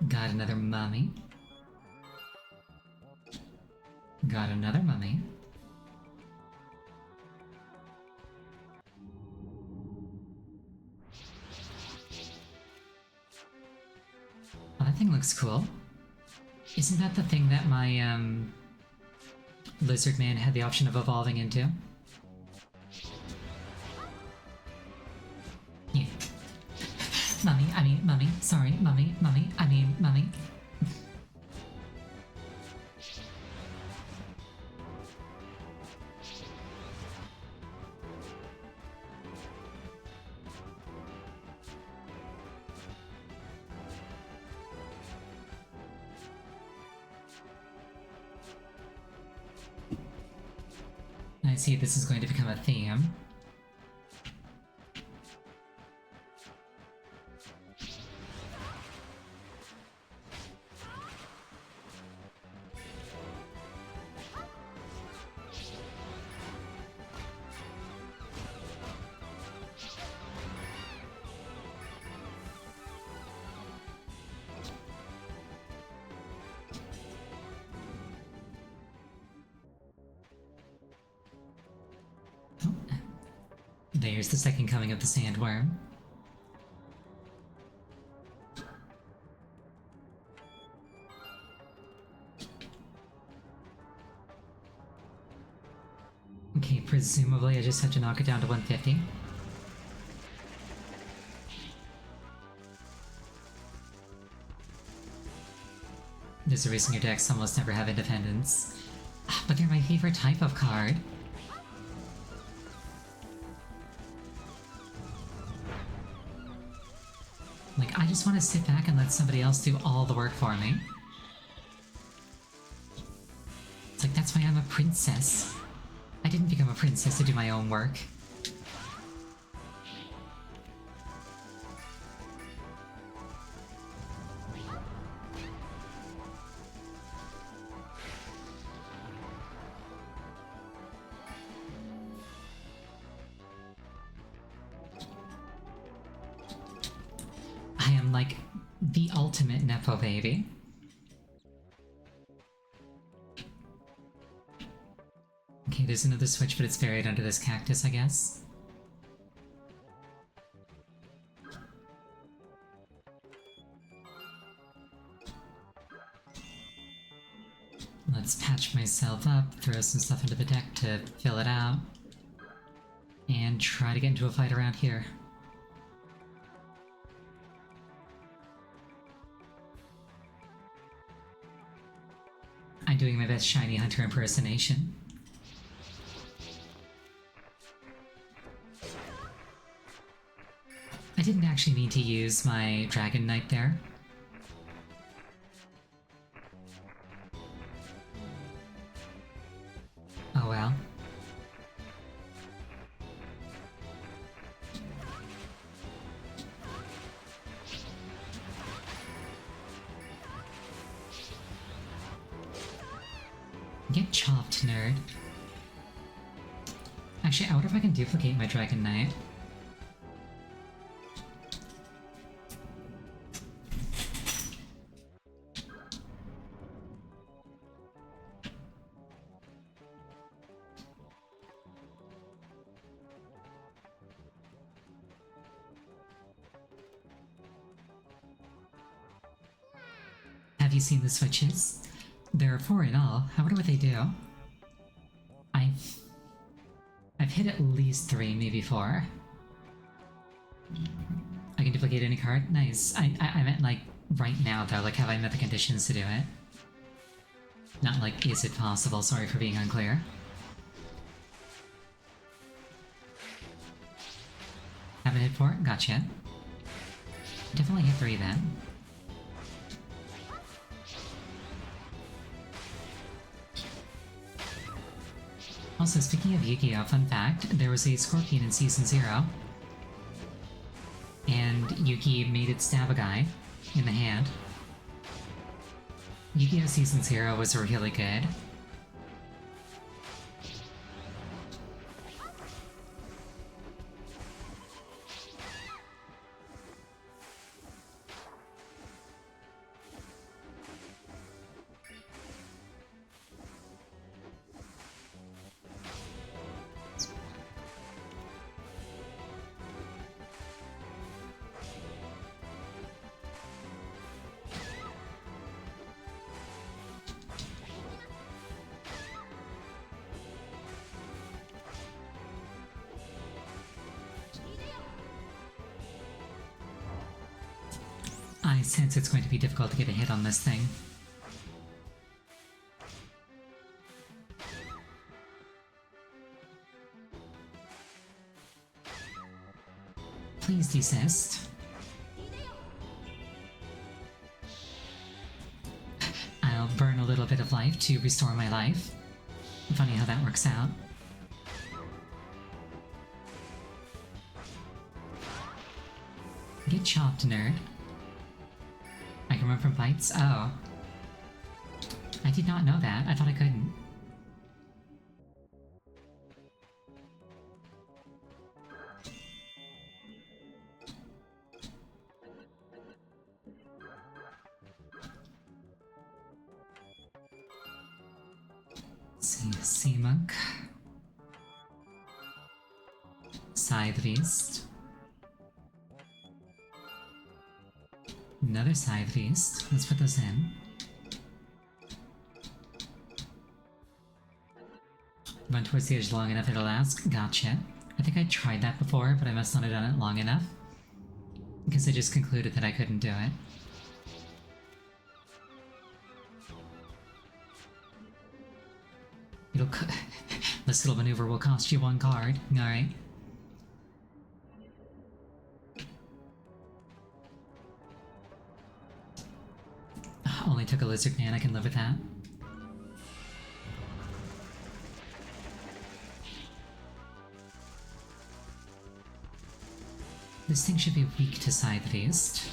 Got another mummy. Got another mummy. Oh, that thing looks cool. Isn't that the thing that my, lizard man had the option of evolving into? Yeah. Mummy, sorry, mummy, mummy. I see this is going to become a theme. There's the second coming of the sandworm. Presumably I just have to knock it down to 150. There's a reason your decks almost never have independence. But they're my favorite type of card. Like, I just want to sit back and let somebody else do all the work for me. It's like, that's why I'm a princess. I didn't become a princess to do my own work. I am like the ultimate Nepo baby. Okay, there's another switch, but it's buried under this cactus, I guess. Let's patch myself up, throw some stuff into the deck to fill it out, and try to get into a fight around here. I'm doing my best Shiny Hunter impersonation. I didn't actually mean to use my Dragon Knight there. Oh well. Get chopped, nerd. Actually, I wonder if I can duplicate my Dragon Knight. Have you seen the switches? There are 4 in all. I wonder what they do. I've hit at least 3, maybe 4. I can duplicate any card? Nice. I meant like right now though, like have I met the conditions to do it? Not like is it possible, sorry for being unclear. Haven't hit 4? Gotcha. Definitely hit 3 then. Also, speaking of Yu-Gi-Oh! Fun fact, there was a Scorpion in Season 0, and Yuki made it stab a guy in the hand. Yu-Gi-Oh! Season 0 was really good. I sense it's going to be difficult to get a hit on this thing. Please desist. I'll burn a little bit of life to restore my life. Funny how that works out. Get chopped, nerd. I can run from fights? Oh. I did not know that. I thought I couldn't. Let's see, Sea Monk. Scythe Beast. Another Scythe Beast. Let's put those in. Run towards the edge long enough it'll ask. Gotcha. I think I tried that before, but I must not have done it long enough. Because I just concluded that I couldn't do it. This little maneuver will cost you 1 card. Alright. Only took a lizard man, I can live with that. This thing should be weak to Scythe Beast.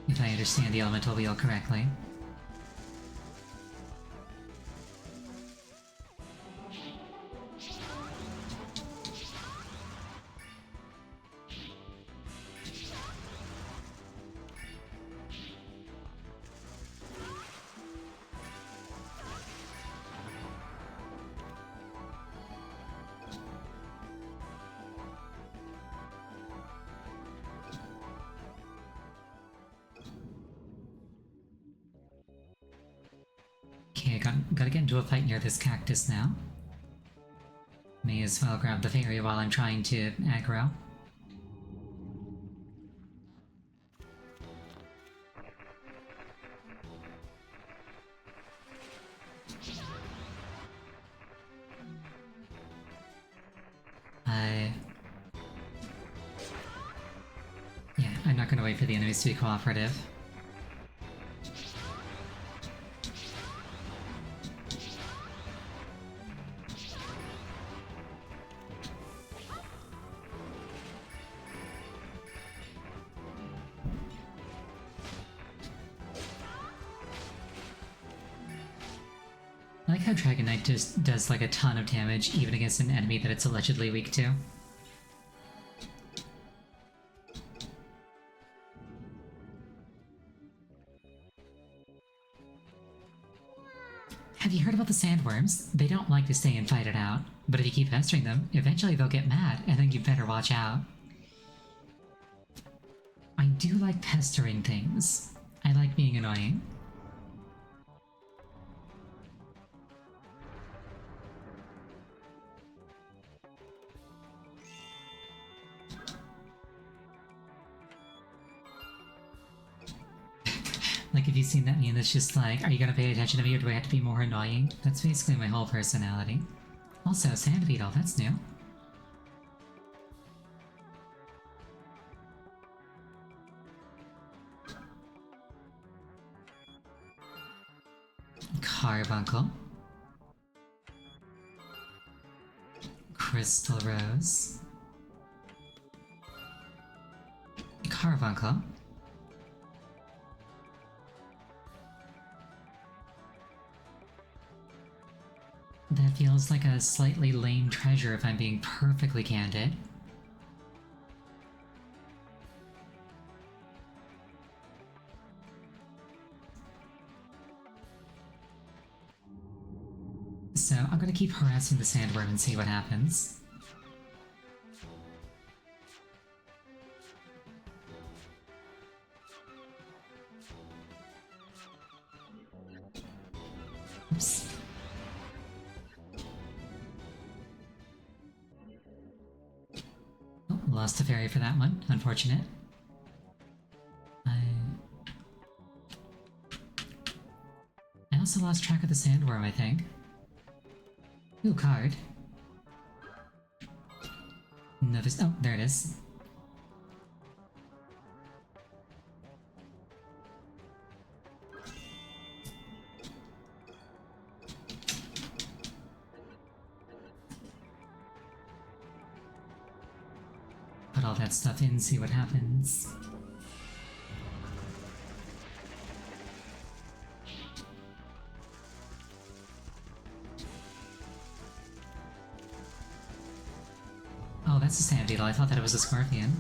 If I understand the elemental wheel correctly. Okay, gotta get into a fight near this cactus now. May as well grab the fairy while I'm trying to aggro. Yeah, I'm not gonna wait for the enemies to be cooperative. I like how Dragon Knight just does like a ton of damage even against an enemy that it's allegedly weak to. Have you heard about the sandworms? They don't like to stay and fight it out, but if you keep pestering them, eventually they'll get mad, and then you better watch out. I do like pestering things. I like being annoying. Like, if you've seen that meme that's just like, are you gonna pay attention to me or do I have to be more annoying? That's basically my whole personality. Also, Sand Beetle, that's new. Carbuncle. Crystal Rose. Carbuncle. That feels like a slightly lame treasure if I'm being perfectly candid. So I'm gonna keep harassing the sandworm and see what happens. Oops. Oh, lost a fairy for that one. Unfortunate. I also lost track of the sandworm, I think. Ooh, card. No, there's... oh, there it is. Put all that stuff in, see what happens. Oh, that's a sand beetle. I thought that it was a scorpion.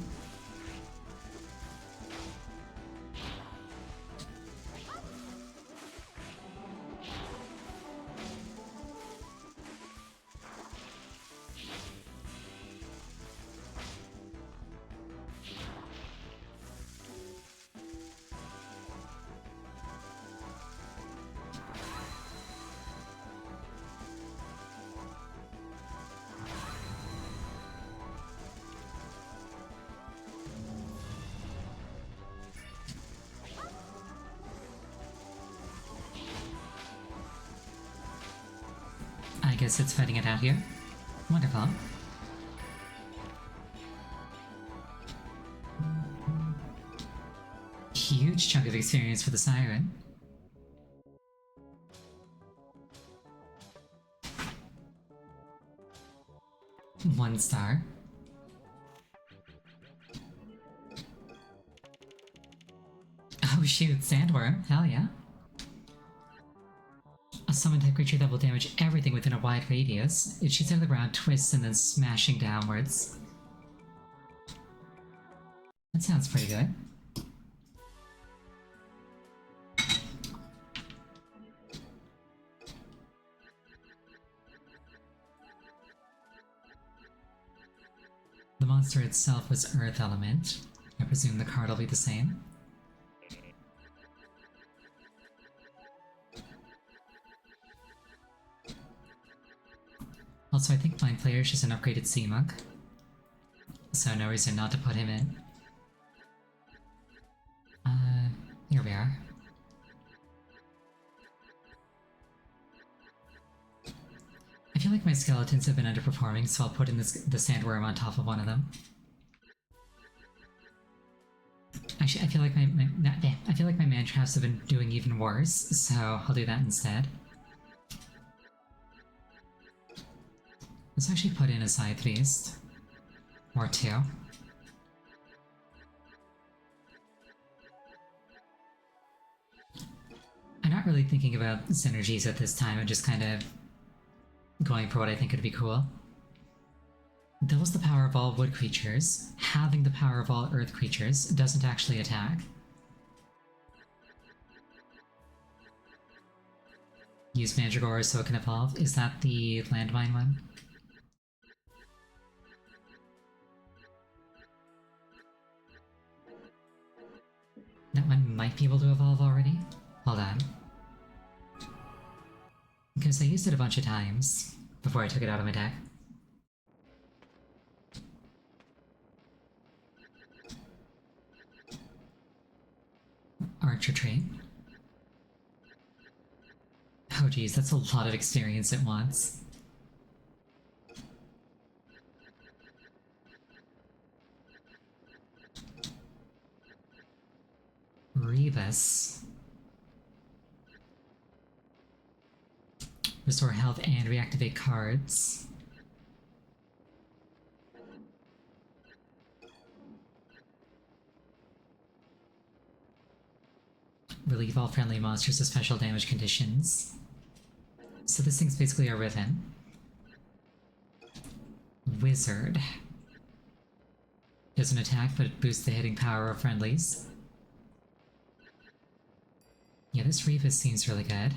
guess it's fighting it out here. Wonderful. Huge chunk of experience for the Siren. One star. Oh shoot, Sandworm, hell yeah. A summon type creature that will damage everything within a wide radius. It shoots out of the ground, twists, and then smashing downwards. That sounds pretty good. The monster itself was Earth Element. I presume the card will be the same. Also, I think Blind Player's just an upgraded Sea Monk, so no reason not to put him in. Here we are. I feel like my skeletons have been underperforming, so I'll put in the Sandworm on top of one of them. Actually, I feel like my Mantraps have been doing even worse, so I'll do that instead. Let's actually put in a Scythe Beast. Or two. I'm not really thinking about synergies at this time, I'm just kind of going for what I think would be cool. Doubles the power of all wood creatures. Having the power of all earth creatures doesn't actually attack. Use Mandragora so it can evolve. Is that the landmine one? That one might be able to evolve already. Hold on. Because I used it a bunch of times before I took it out of my deck. Archer trait. Oh geez, that's a lot of experience at once. Rebus. Restore health and reactivate cards. Relieve all friendly monsters of special damage conditions. So this thing's basically a Riven. Wizard. Doesn't attack, but it boosts the hitting power of friendlies. Yeah, this Rebus seems really good.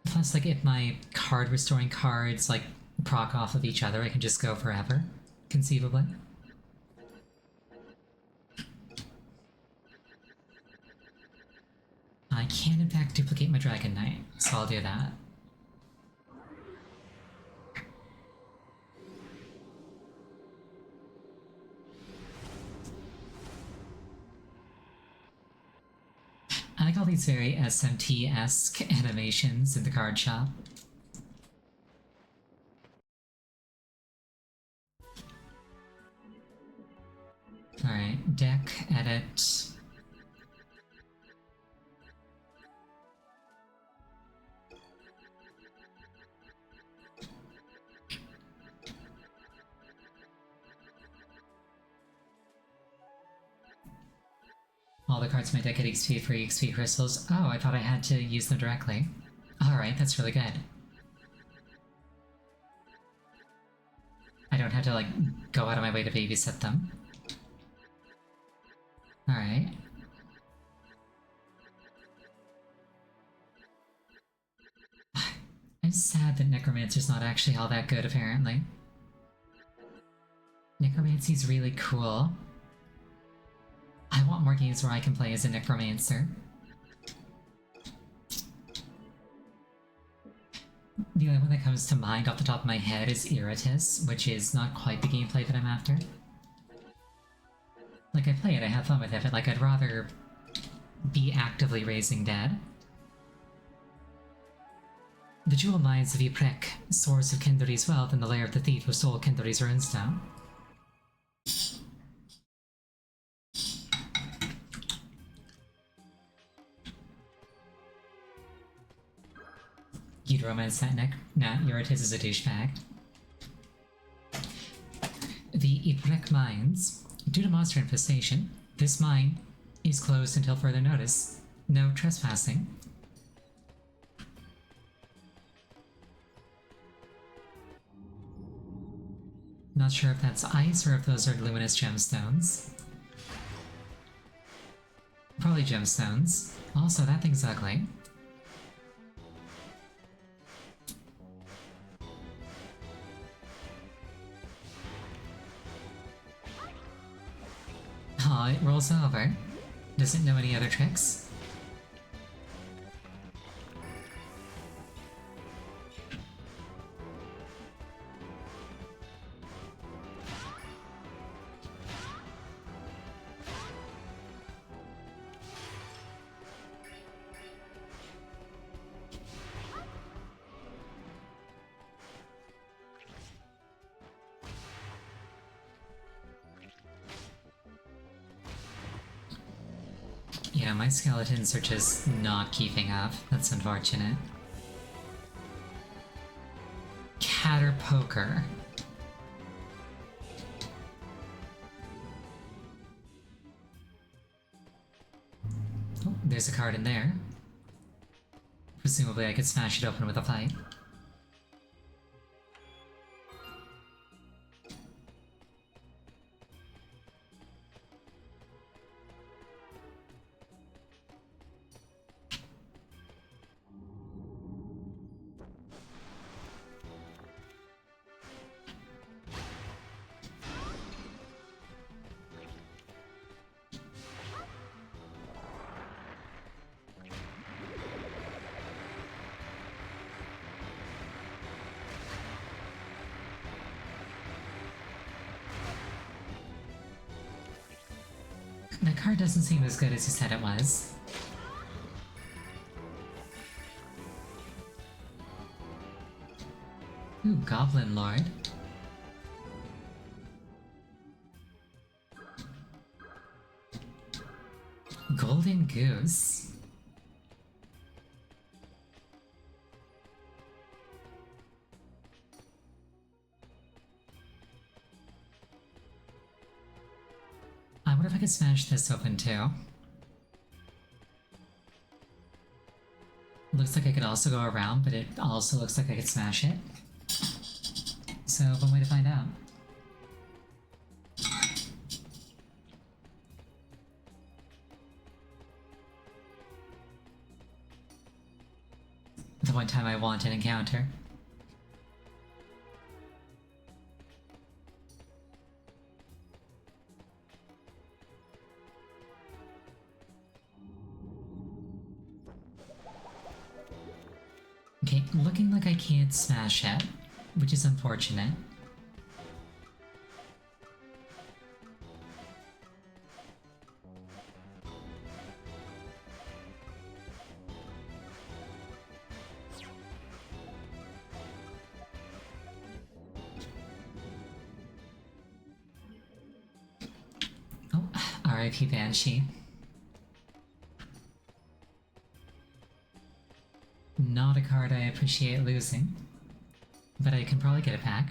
Plus, like, if my card restoring cards, like, proc off of each other, I can just go forever, conceivably. I can, in fact, duplicate my Dragon Knight, so I'll do that. I like all these very SMT-esque animations in the card shop. Alright, deck, edit. All the cards in my deck get XP for XP crystals. Oh, I thought I had to use them directly. Alright, that's really good. I don't have to, like, go out of my way to babysit them. Alright. I'm sad that Necromancer's not actually all that good, apparently. Necromancy's really cool. I want more games where I can play as a Necromancer. The only one that comes to mind off the top of my head is Iratus, which is not quite the gameplay that I'm after. Like, I play it, I have fun with it, but like, I'd rather be actively raising dead. The jewel mines of Ypres, source of Kendari's wealth, and the lair of the thief who stole Kendari's runestone. You'd romance that, Nick? Nah, Iratus is a douchebag. The Ypres mines. Due to monster infestation, this mine is closed until further notice. No trespassing. Not sure if that's ice or if those are luminous gemstones. Probably gemstones. Also, that thing's ugly. Aw, it rolls over. Doesn't know any other tricks. Yeah, my skeletons are just not keeping up. That's unfortunate. Caterpoker. Oh, there's a card in there. Presumably I could smash it open with a fight. That card doesn't seem as good as you said it was. Ooh, Goblin Lord. Golden Goose. I wonder if I could smash this open too. Looks like I could also go around, but it also looks like I could smash it. So, one way to find out. The one time I want an encounter. Okay, looking like I can't smash it, which is unfortunate. Oh, R.I.P. Banshee. Not a card I appreciate losing, but I can probably get it back.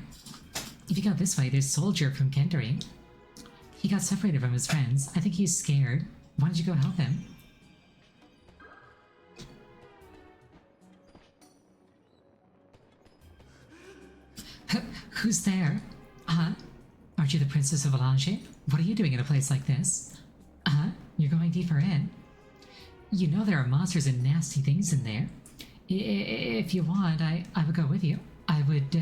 If you go this way, there's Soldier from Kendari. He got separated from his friends. I think he's scared. Why don't you go help him? Who's there? Huh? Aren't you the Princess of Alange? What are you doing in a place like this? You're going deeper in. You know there are monsters and nasty things in there. If you want, I would go with you. I would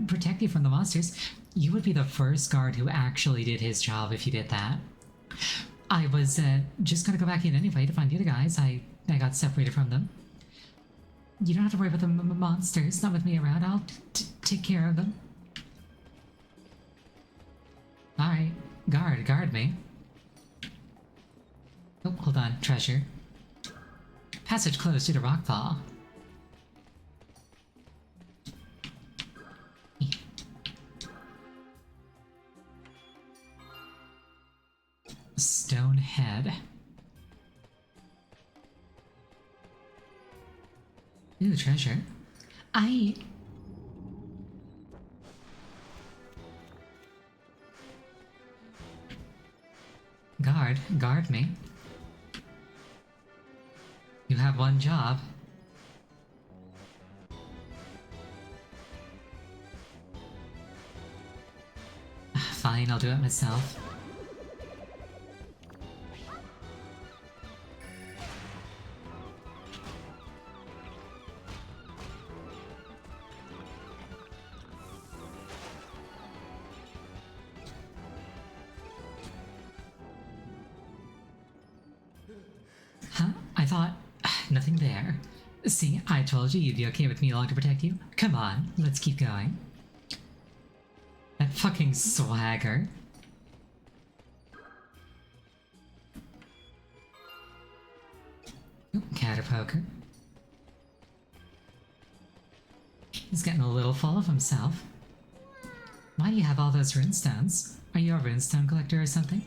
protect you from the monsters. You would be the first guard who actually did his job if you did that. I was just gonna go back in anyway to find the other guys. I got separated from them. You don't have to worry about the monsters. Not with me around. I'll take care of them. Alright. Guard me. Oh, hold on. Treasure. Passage closed due to rockfall. Stone head. Ooh, treasure. Guard me. You have one job. Fine, I'll do it myself. Huh? I thought... nothing there. See, I told you you'd be okay with me along to protect you. Come on, let's keep going. That fucking swagger. Ooh, Caterpoker. He's getting a little full of himself. Why do you have all those runestones? Are you a runestone collector or something?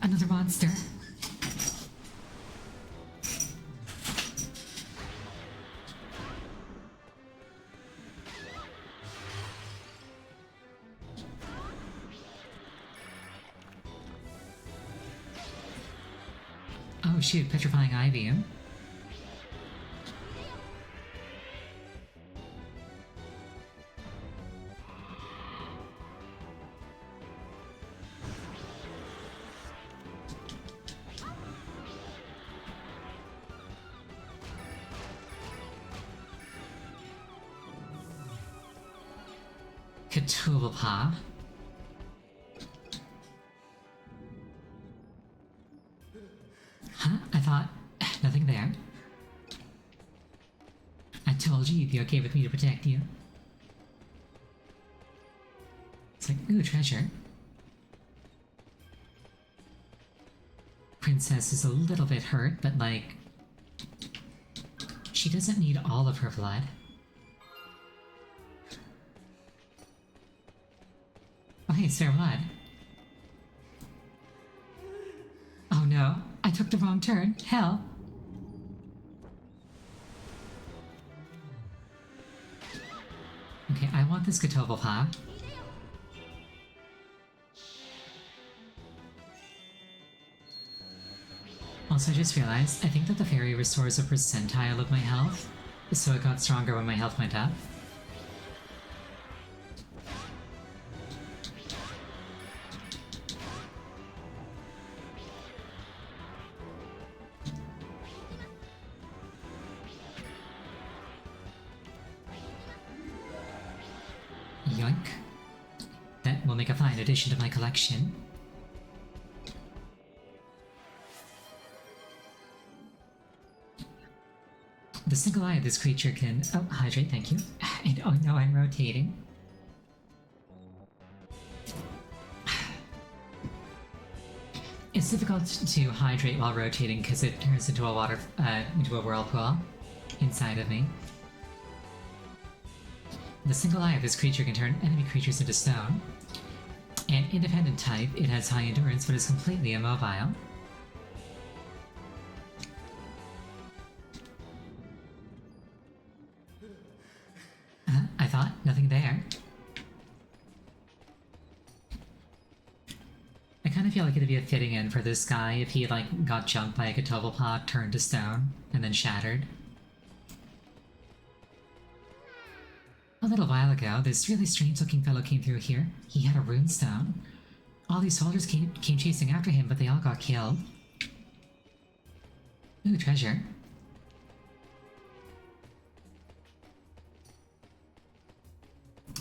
Another monster. Oh shoot, petrifying ivy. Cthulhupa. Huh? I thought... nothing there. I told you you'd be okay with me to protect you. It's like, ooh, treasure. Princess is a little bit hurt, but like... she doesn't need all of her blood. Oh hey, Sir Blood. Oh no, I took the wrong turn. Hell. Okay, I want this Cthulhupa. Also, I just realized, I think that the fairy restores a percentile of my health, so it got stronger when my health went up. Yoink. That will make a fine addition to my collection. The single eye of this creature can... oh, hydrate, thank you. And oh no, I'm rotating. It's difficult to hydrate while rotating because it turns into a into a whirlpool inside of me. The single eye of this creature can turn enemy creatures into stone. An independent type, it has high endurance but is completely immobile. I thought, nothing there. I kind of feel like it'd be a fitting end for this guy if he like got jumped by a Cthulhupa, turned to stone, and then shattered. A little while ago, this really strange-looking fellow came through here. He had a runestone. All these soldiers came chasing after him, but they all got killed. Ooh, treasure.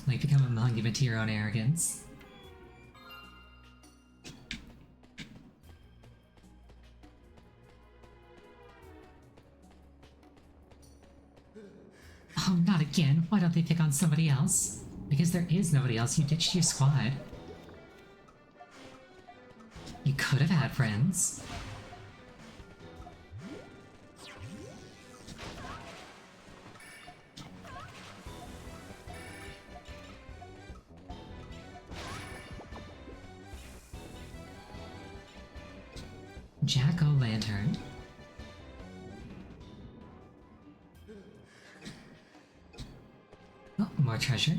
Like, become a monument to your own arrogance. Again, why don't they pick on somebody else? Because there is nobody else, you ditched your squad. You could have had friends. Jack-o'-lantern. Oh, more treasure.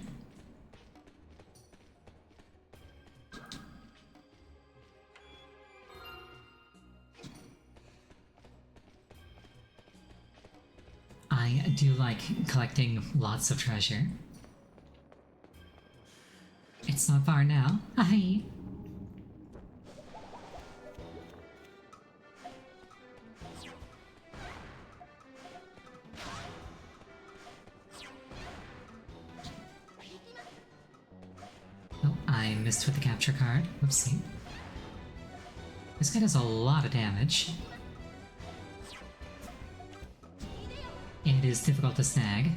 I do like collecting lots of treasure. It's not far now. Hi. Oh, I missed with the capture card. Whoopsie. This guy does a lot of damage. And it is difficult to snag.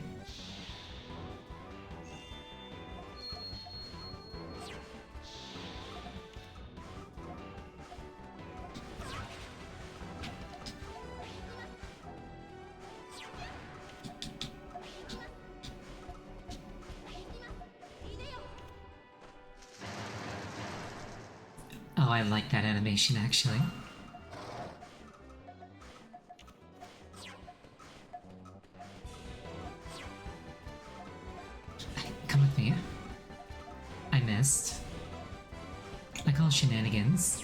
Oh, I like that animation actually. Come with me. I missed. I call shenanigans.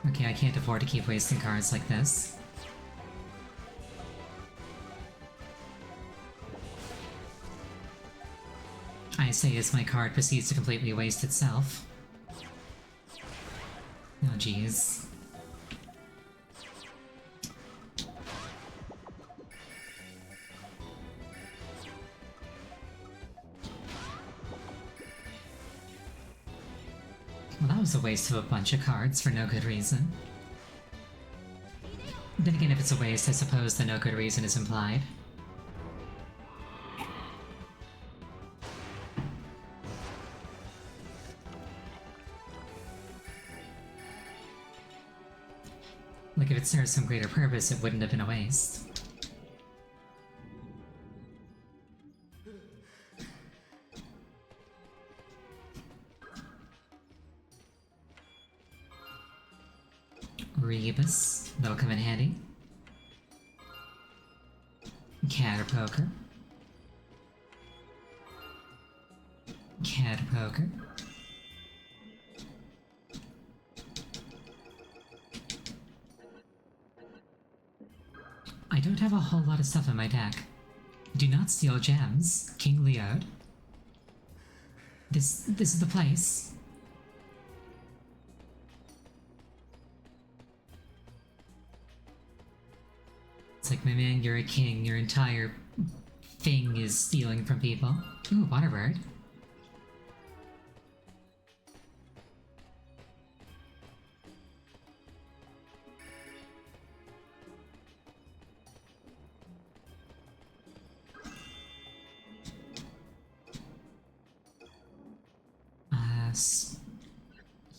Okay, I can't afford to keep wasting cards like this. I say as my card proceeds to completely waste itself. Oh jeez. Well, that was a waste of a bunch of cards for no good reason. Then again, if it's a waste, I suppose the no good reason is implied. Like, if it serves some greater purpose, it wouldn't have been a waste. Rebus, that'll come in handy. Caterpoker. Caterpoker. I don't have a whole lot of stuff in my deck. Do not steal gems, King Leod. This is the place. It's like, my man, you're a king, your entire thing is stealing from people. Ooh, Waterbird.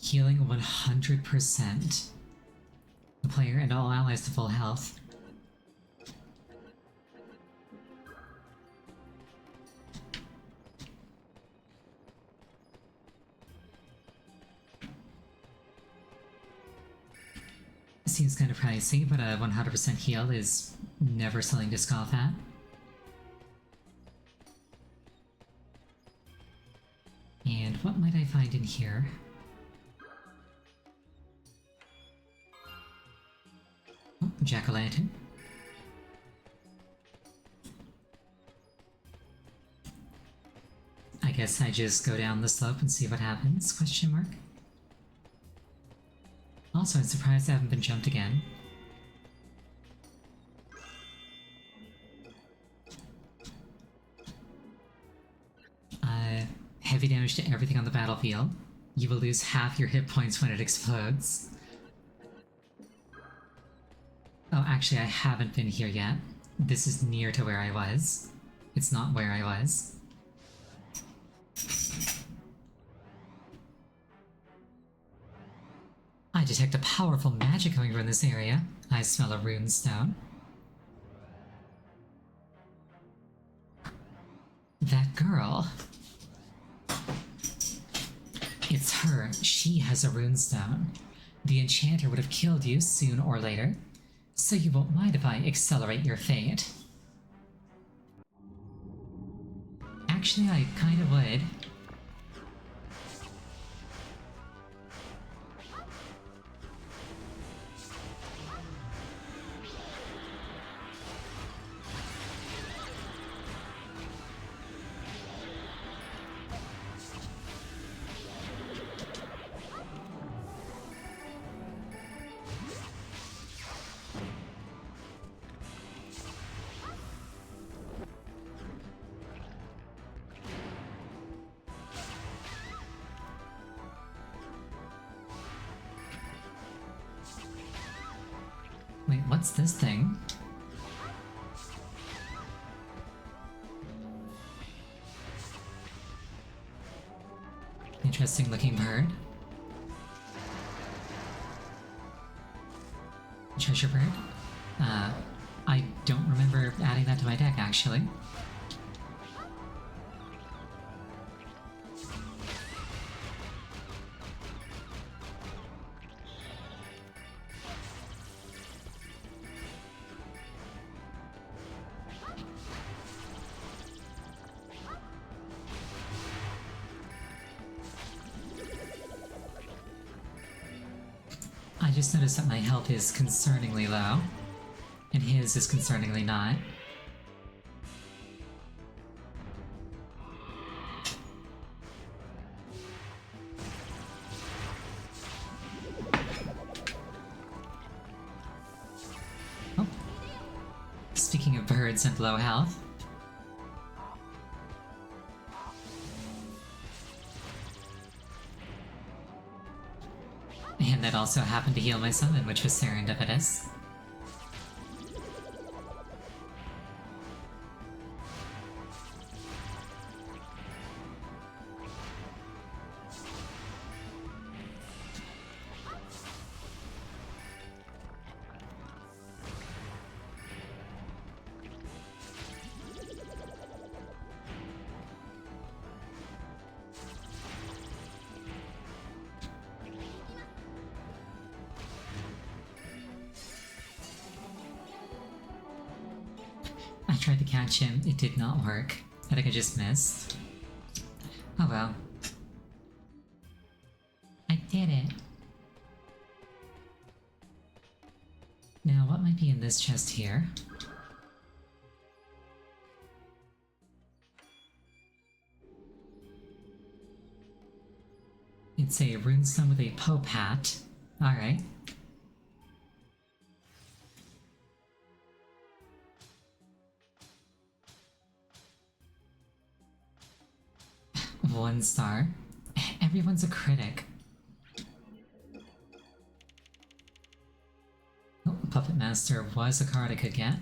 Healing 100%. The player and all allies to full health. Seems kind of pricey, but a 100% heal is never something to scoff at. And what might I find in here? Oh, Jack-o'-lantern. I guess I just go down the slope and see what happens, question mark. Also, I'm surprised I haven't been jumped again. Heavy damage to everything on the battlefield. You will lose half your hit points when it explodes. Oh, actually, I haven't been here yet. This is near to where I was. It's not where I was. I detect a powerful magic coming from this area. I smell a runestone. That girl. It's her. She has a runestone. The enchanter would have killed you soon or later, so you won't mind if I accelerate your fate. Actually, I kind of would. Wait, what's this thing? Interesting looking bird. Treasure bird? I don't remember adding that to my deck, actually. I just noticed that my health is concerningly low, and his is concerningly not. Oh. Speaking of birds and low health, and that also happened to heal my summon, which was serendipitous. I tried to catch him, it did not work. I think I just missed. Oh well. I did it. Now, what might be in this chest here? It's a runestone with a Pope hat. Alright. One star. Everyone's a critic. Oh, Puppet Master was a card I could get.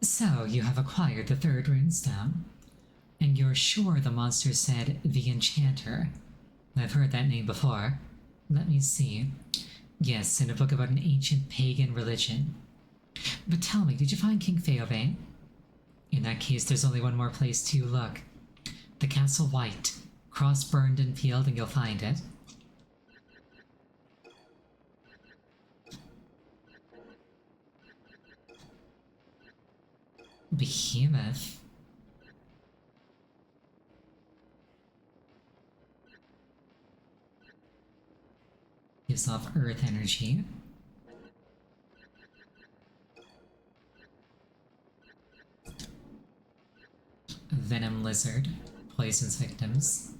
So, you have acquired the third runestone. And you're sure the monster said the Enchanter? I've heard that name before. Let me see. Yes, in a book about an ancient pagan religion. But tell me, did you find King Feobane? In that case, there's only one more place to look. The Castle White. Cross Burnden Field and you'll find it. Behemoth? Gives off earth energy. Venom Lizard. Poisons victims.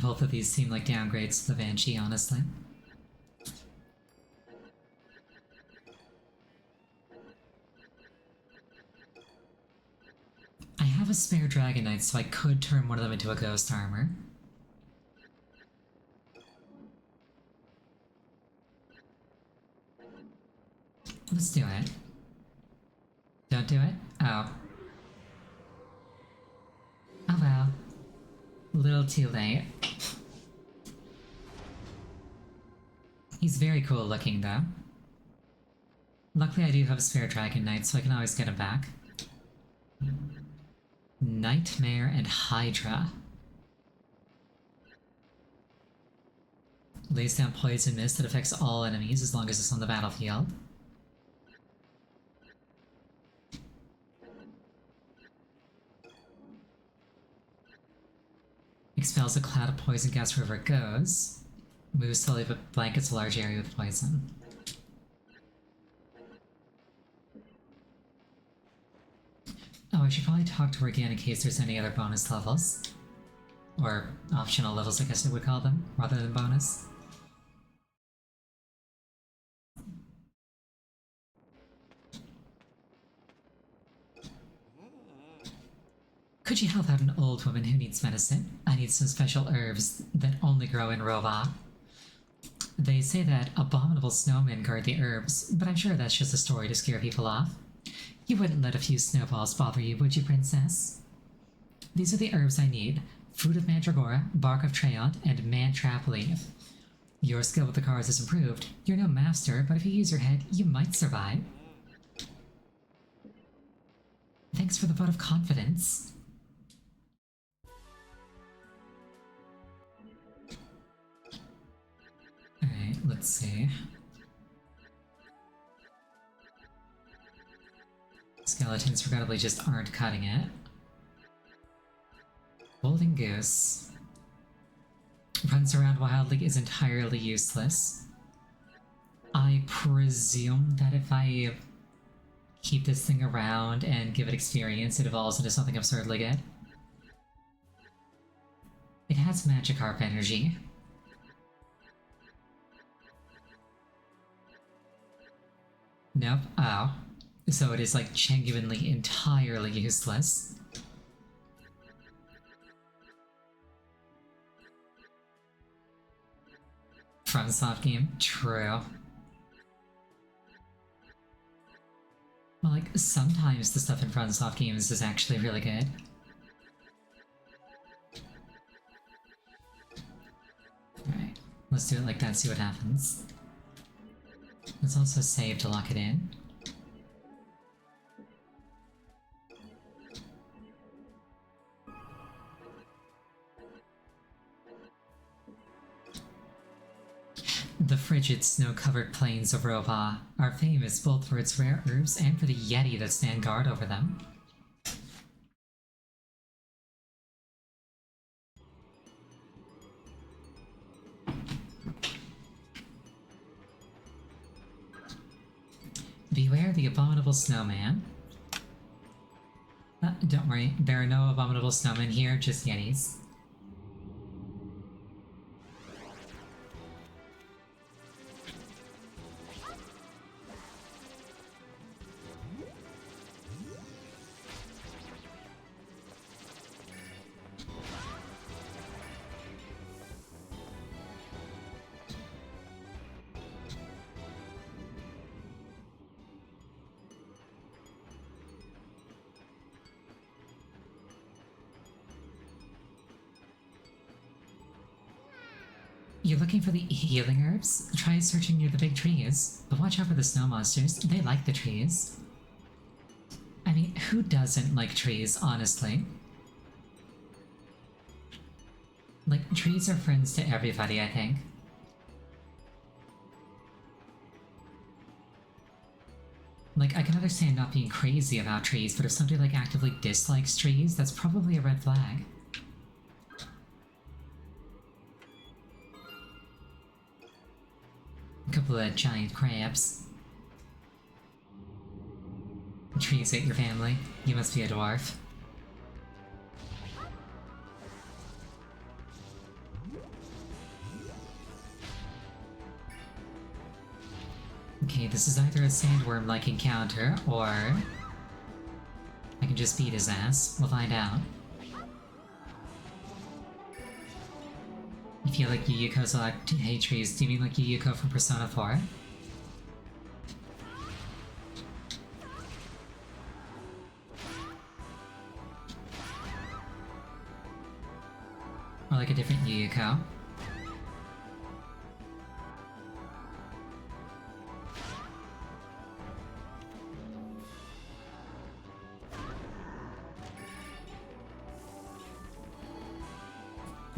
Both of these seem like downgrades to the Banshee, honestly. I have a spare Dragon Knight, so I could turn one of them into a Ghost Armor. Let's do it. Don't do it? Oh. Oh well. A little too late. He's very cool looking, though. Luckily I do have a spare Dragon Knight, so I can always get him back. Nightmare and Hydra. Lays down poison mist that affects all enemies as long as it's on the battlefield. Expels a cloud of poison gas wherever it goes. Moves slowly but blankets a large area with poison. Oh, I should probably talk to her again in case there's any other bonus levels. Or optional levels, I guess I would call them, rather than bonus. Could you help out an old woman who needs medicine? I need some special herbs that only grow in Rova. They say that abominable snowmen guard the herbs, but I'm sure that's just a story to scare people off. You wouldn't let a few snowballs bother you, would you, princess? These are the herbs I need. Fruit of Mandragora, bark of Treant, and Mantrap leaf. Your skill with the cards has improved. You're no master, but if you use your head, you might survive. Thanks for the vote of confidence. Alright, let's see. Skeletons regrettably just aren't cutting it. Golden Goose. Runs around wildly is entirely useless. I presume that if I keep this thing around and give it experience, it evolves into something absurdly good. It has Magikarp energy. Nope. Oh. So it is, like, genuinely entirely useless. FromSoft game? True. Well, like, sometimes the stuff in FromSoft games is actually really good. Alright, let's do it like that, see what happens. Let's also save to lock it in. The frigid, snow-covered plains of Rova are famous both for its rare herbs and for the Yeti that stand guard over them. Beware the abominable snowman. Don't worry, there are no abominable snowmen here, just Yetis. You're looking for the healing herbs? Try searching near the big trees. But watch out for the snow monsters. They like the trees. I mean, who doesn't like trees, honestly? Like, trees are friends to everybody, I think. Like, I can understand not being crazy about trees, but if somebody, like, actively dislikes trees, that's probably a red flag. A couple of giant crabs. Trees ate your family. You must be a dwarf. Okay, this is either a sandworm-like encounter, or I can just beat his ass. We'll find out. You feel like Yuyuko's hey trees, do you mean like Yuyuko from Persona 4? Or like a different Yuyuko?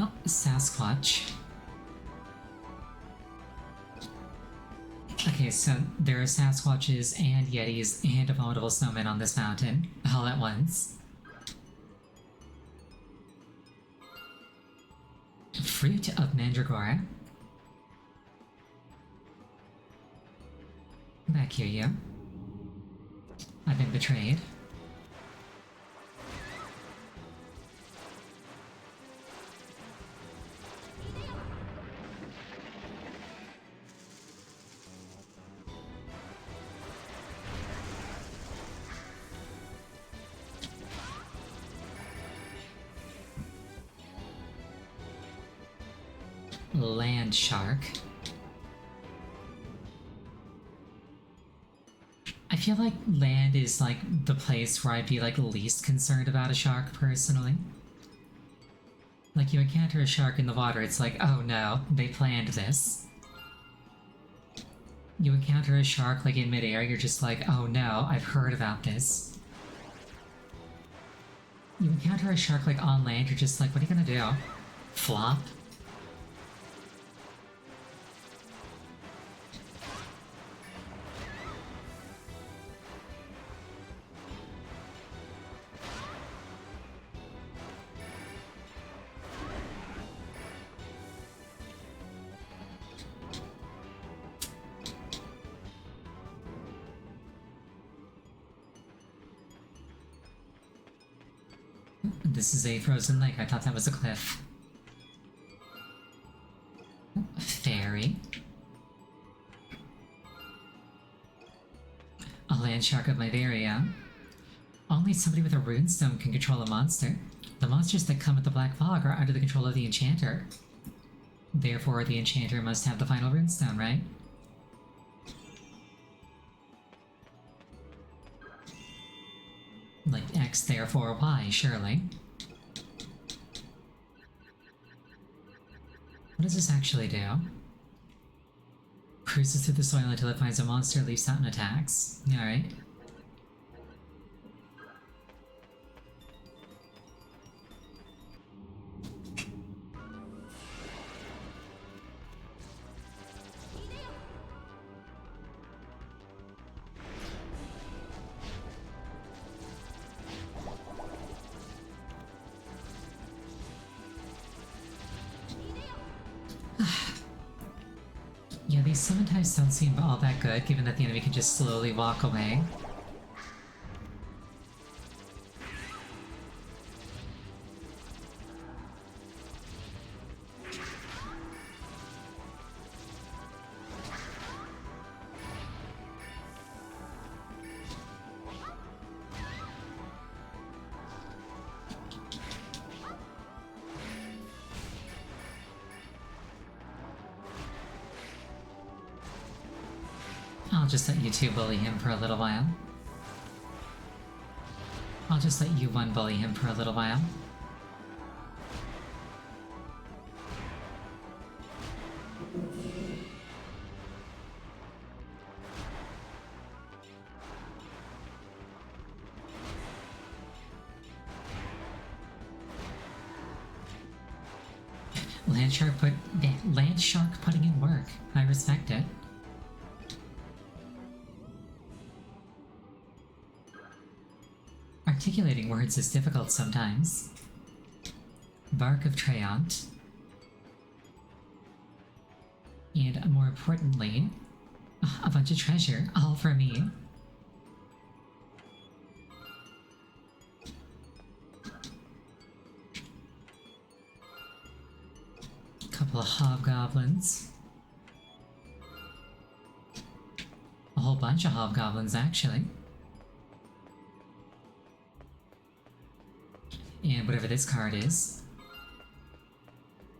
Oh, Sasquatch. Okay, so there are Sasquatches and Yetis and abominable snowmen on this mountain, all at once. Fruit of Mandragora. Back here, you. I've been betrayed. Land shark. I feel like land is like the place where I'd be like least concerned about a shark personally. Like you encounter a shark in the water, it's like, oh no, they planned this. You encounter a shark like in midair, you're just like, oh no, I've heard about this. You encounter a shark like on land, you're just like, what are you gonna do? Flop? This is a frozen lake. I thought that was a cliff. Fairy. A land shark of Myvaria. Only somebody with a runestone can control a monster. The monsters that come with the Black Fog are under the control of the Enchanter. Therefore, the Enchanter must have the final runestone, right? Like X, therefore Y, surely. What does this actually do? Cruises through the soil until it finds a monster, leaps out and attacks. Alright. Yeah, these summon types don't seem all that good, given that the enemy can just slowly walk away. I'll just let you two bully him for a little while. I'll just let you one bully him for a little while. Land shark putting in work. I respect it. Articulating words is difficult sometimes. Bark of Treyant. And more importantly, a bunch of treasure, all for me. Couple of hobgoblins. whole bunch of hobgoblins, actually. And whatever this card is.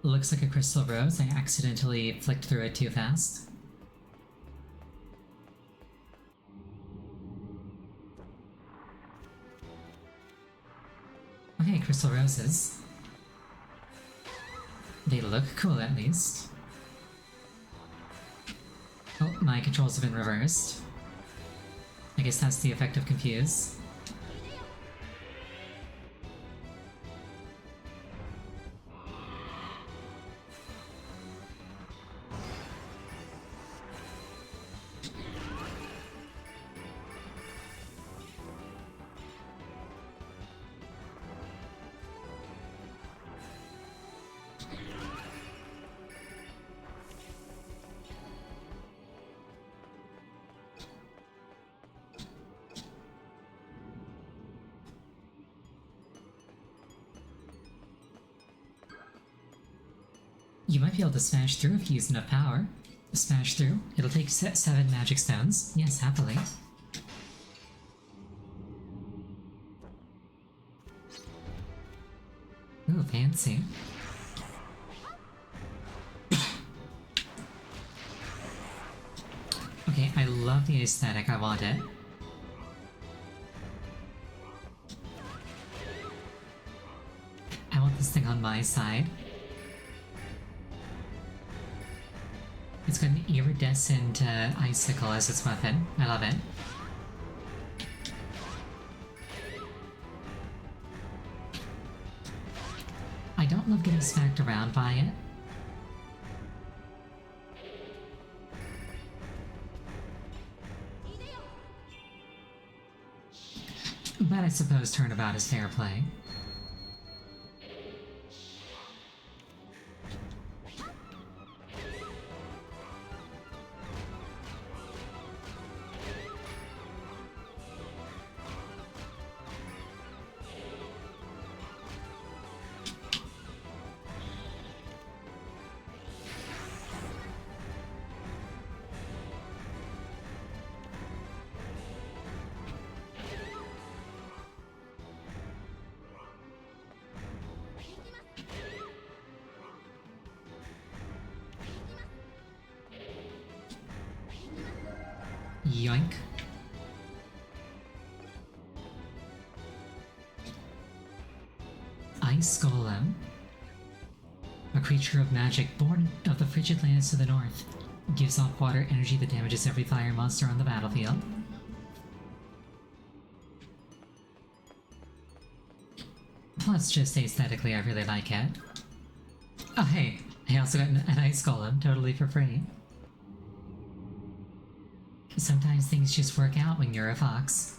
Looks like a crystal rose. I accidentally flicked through it too fast. Okay, crystal roses. They look cool, at least. Oh, my controls have been reversed. I guess that's the effect of Confuse. You might be able to smash through if you use enough power. Smash through. It'll take 7 magic stones. Yes, happily. Ooh, fancy. Okay, I love the aesthetic. I want it. I want this thing on my side. It's got an iridescent icicle as its weapon. I love it. I don't love getting smacked around by it. But I suppose turnabout is fair play. Yoink. Ice Golem. A creature of magic born of the frigid lands to the north. Gives off water energy that damages every fire monster on the battlefield. Plus, just aesthetically, I really like it. Oh hey, I also got an Ice Golem, totally for free. Sometimes things just work out when you're a fox.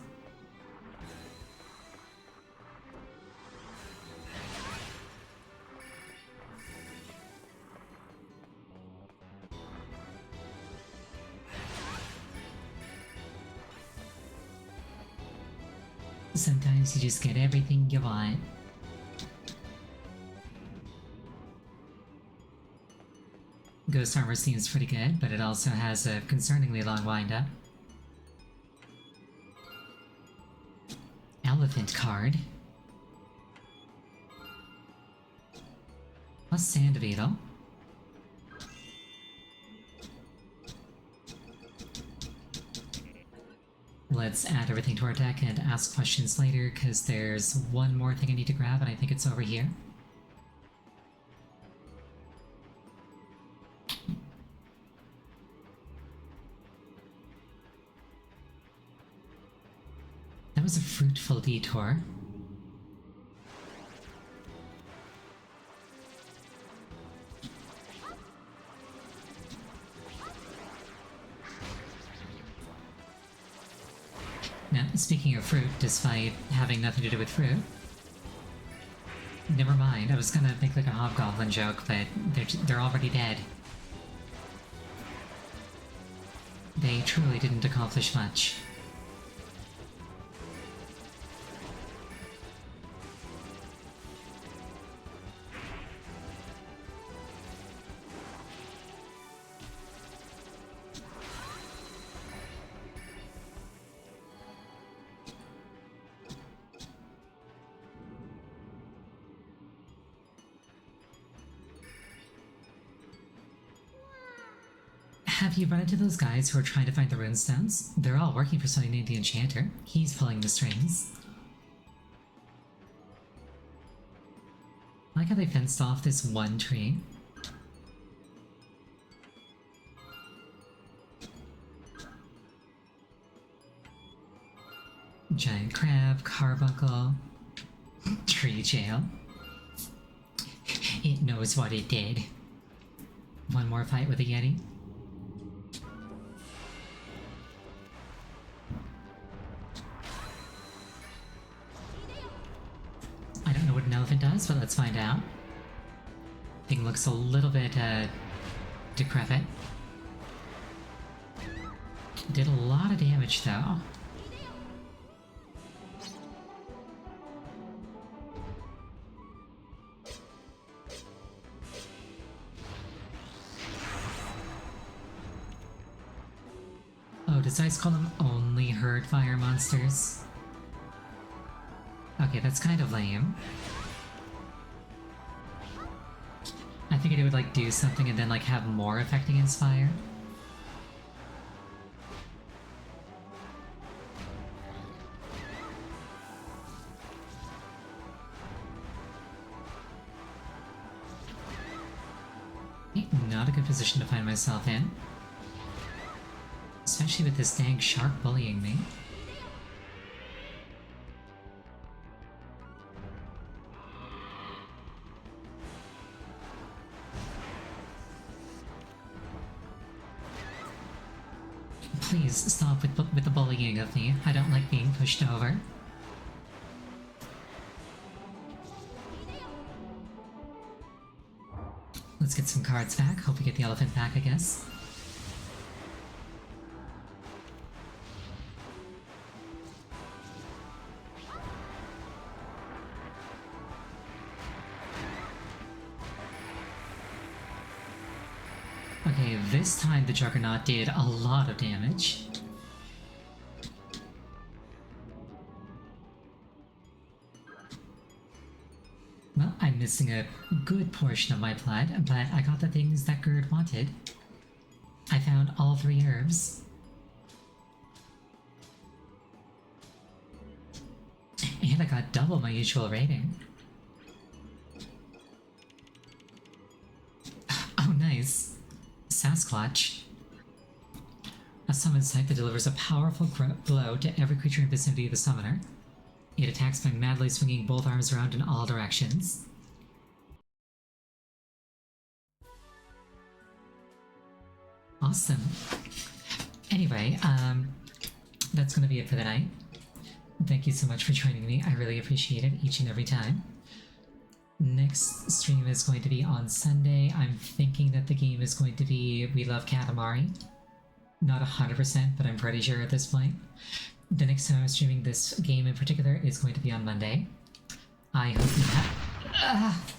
Sometimes you just get everything you want. Ghost Armor seems pretty good, but it also has a concerningly long windup. Elephant card. Plus Sand Beetle. Let's add everything to our deck and ask questions later, because there's one more thing I need to grab, and I think it's over here. That was a fruitful detour. Now, speaking of fruit, despite having nothing to do with fruit... Never mind, I was gonna make like a hobgoblin joke, but they're already dead. They truly didn't accomplish much. Have you run into those guys who are trying to find the runestones? They're all working for somebody named the Enchanter. He's pulling the strings. I like how they fenced off this one tree. Giant crab, carbuncle, tree jail. It knows what it did. One more fight with a Yeti. I don't know what an elephant does, but let's find out. Thing looks a little bit, decrepit. Did a lot of damage, though. Oh, does Ice call them only herd fire monsters? Okay, that's kind of lame. I figured it would like do something and then like have more effect against fire. Not a good position to find myself in. Especially with this dang shark bullying me. Please stop with the bullying of me. I don't like being pushed over. Let's get some cards back. Hope we get the elephant back, I guess. Okay, this time the Juggernaut did a lot of damage. Well, I'm missing a good portion of my blood, but I got the things that Gerd wanted. I found all 3 herbs. And I got double my usual rating. Oh, nice. Sasquatch. A summon sight that delivers a powerful blow to every creature in vicinity of the summoner. It attacks by madly swinging both arms around in all directions. Awesome. Anyway, that's gonna be it for the night. Thank you so much for joining me. I really appreciate it each and every time. Next stream is going to be on Sunday. I'm thinking that the game is going to be We Love Katamari. Not 100%, but I'm pretty sure at this point. The next time I'm streaming this game in particular is going to be on Monday. I hope you have...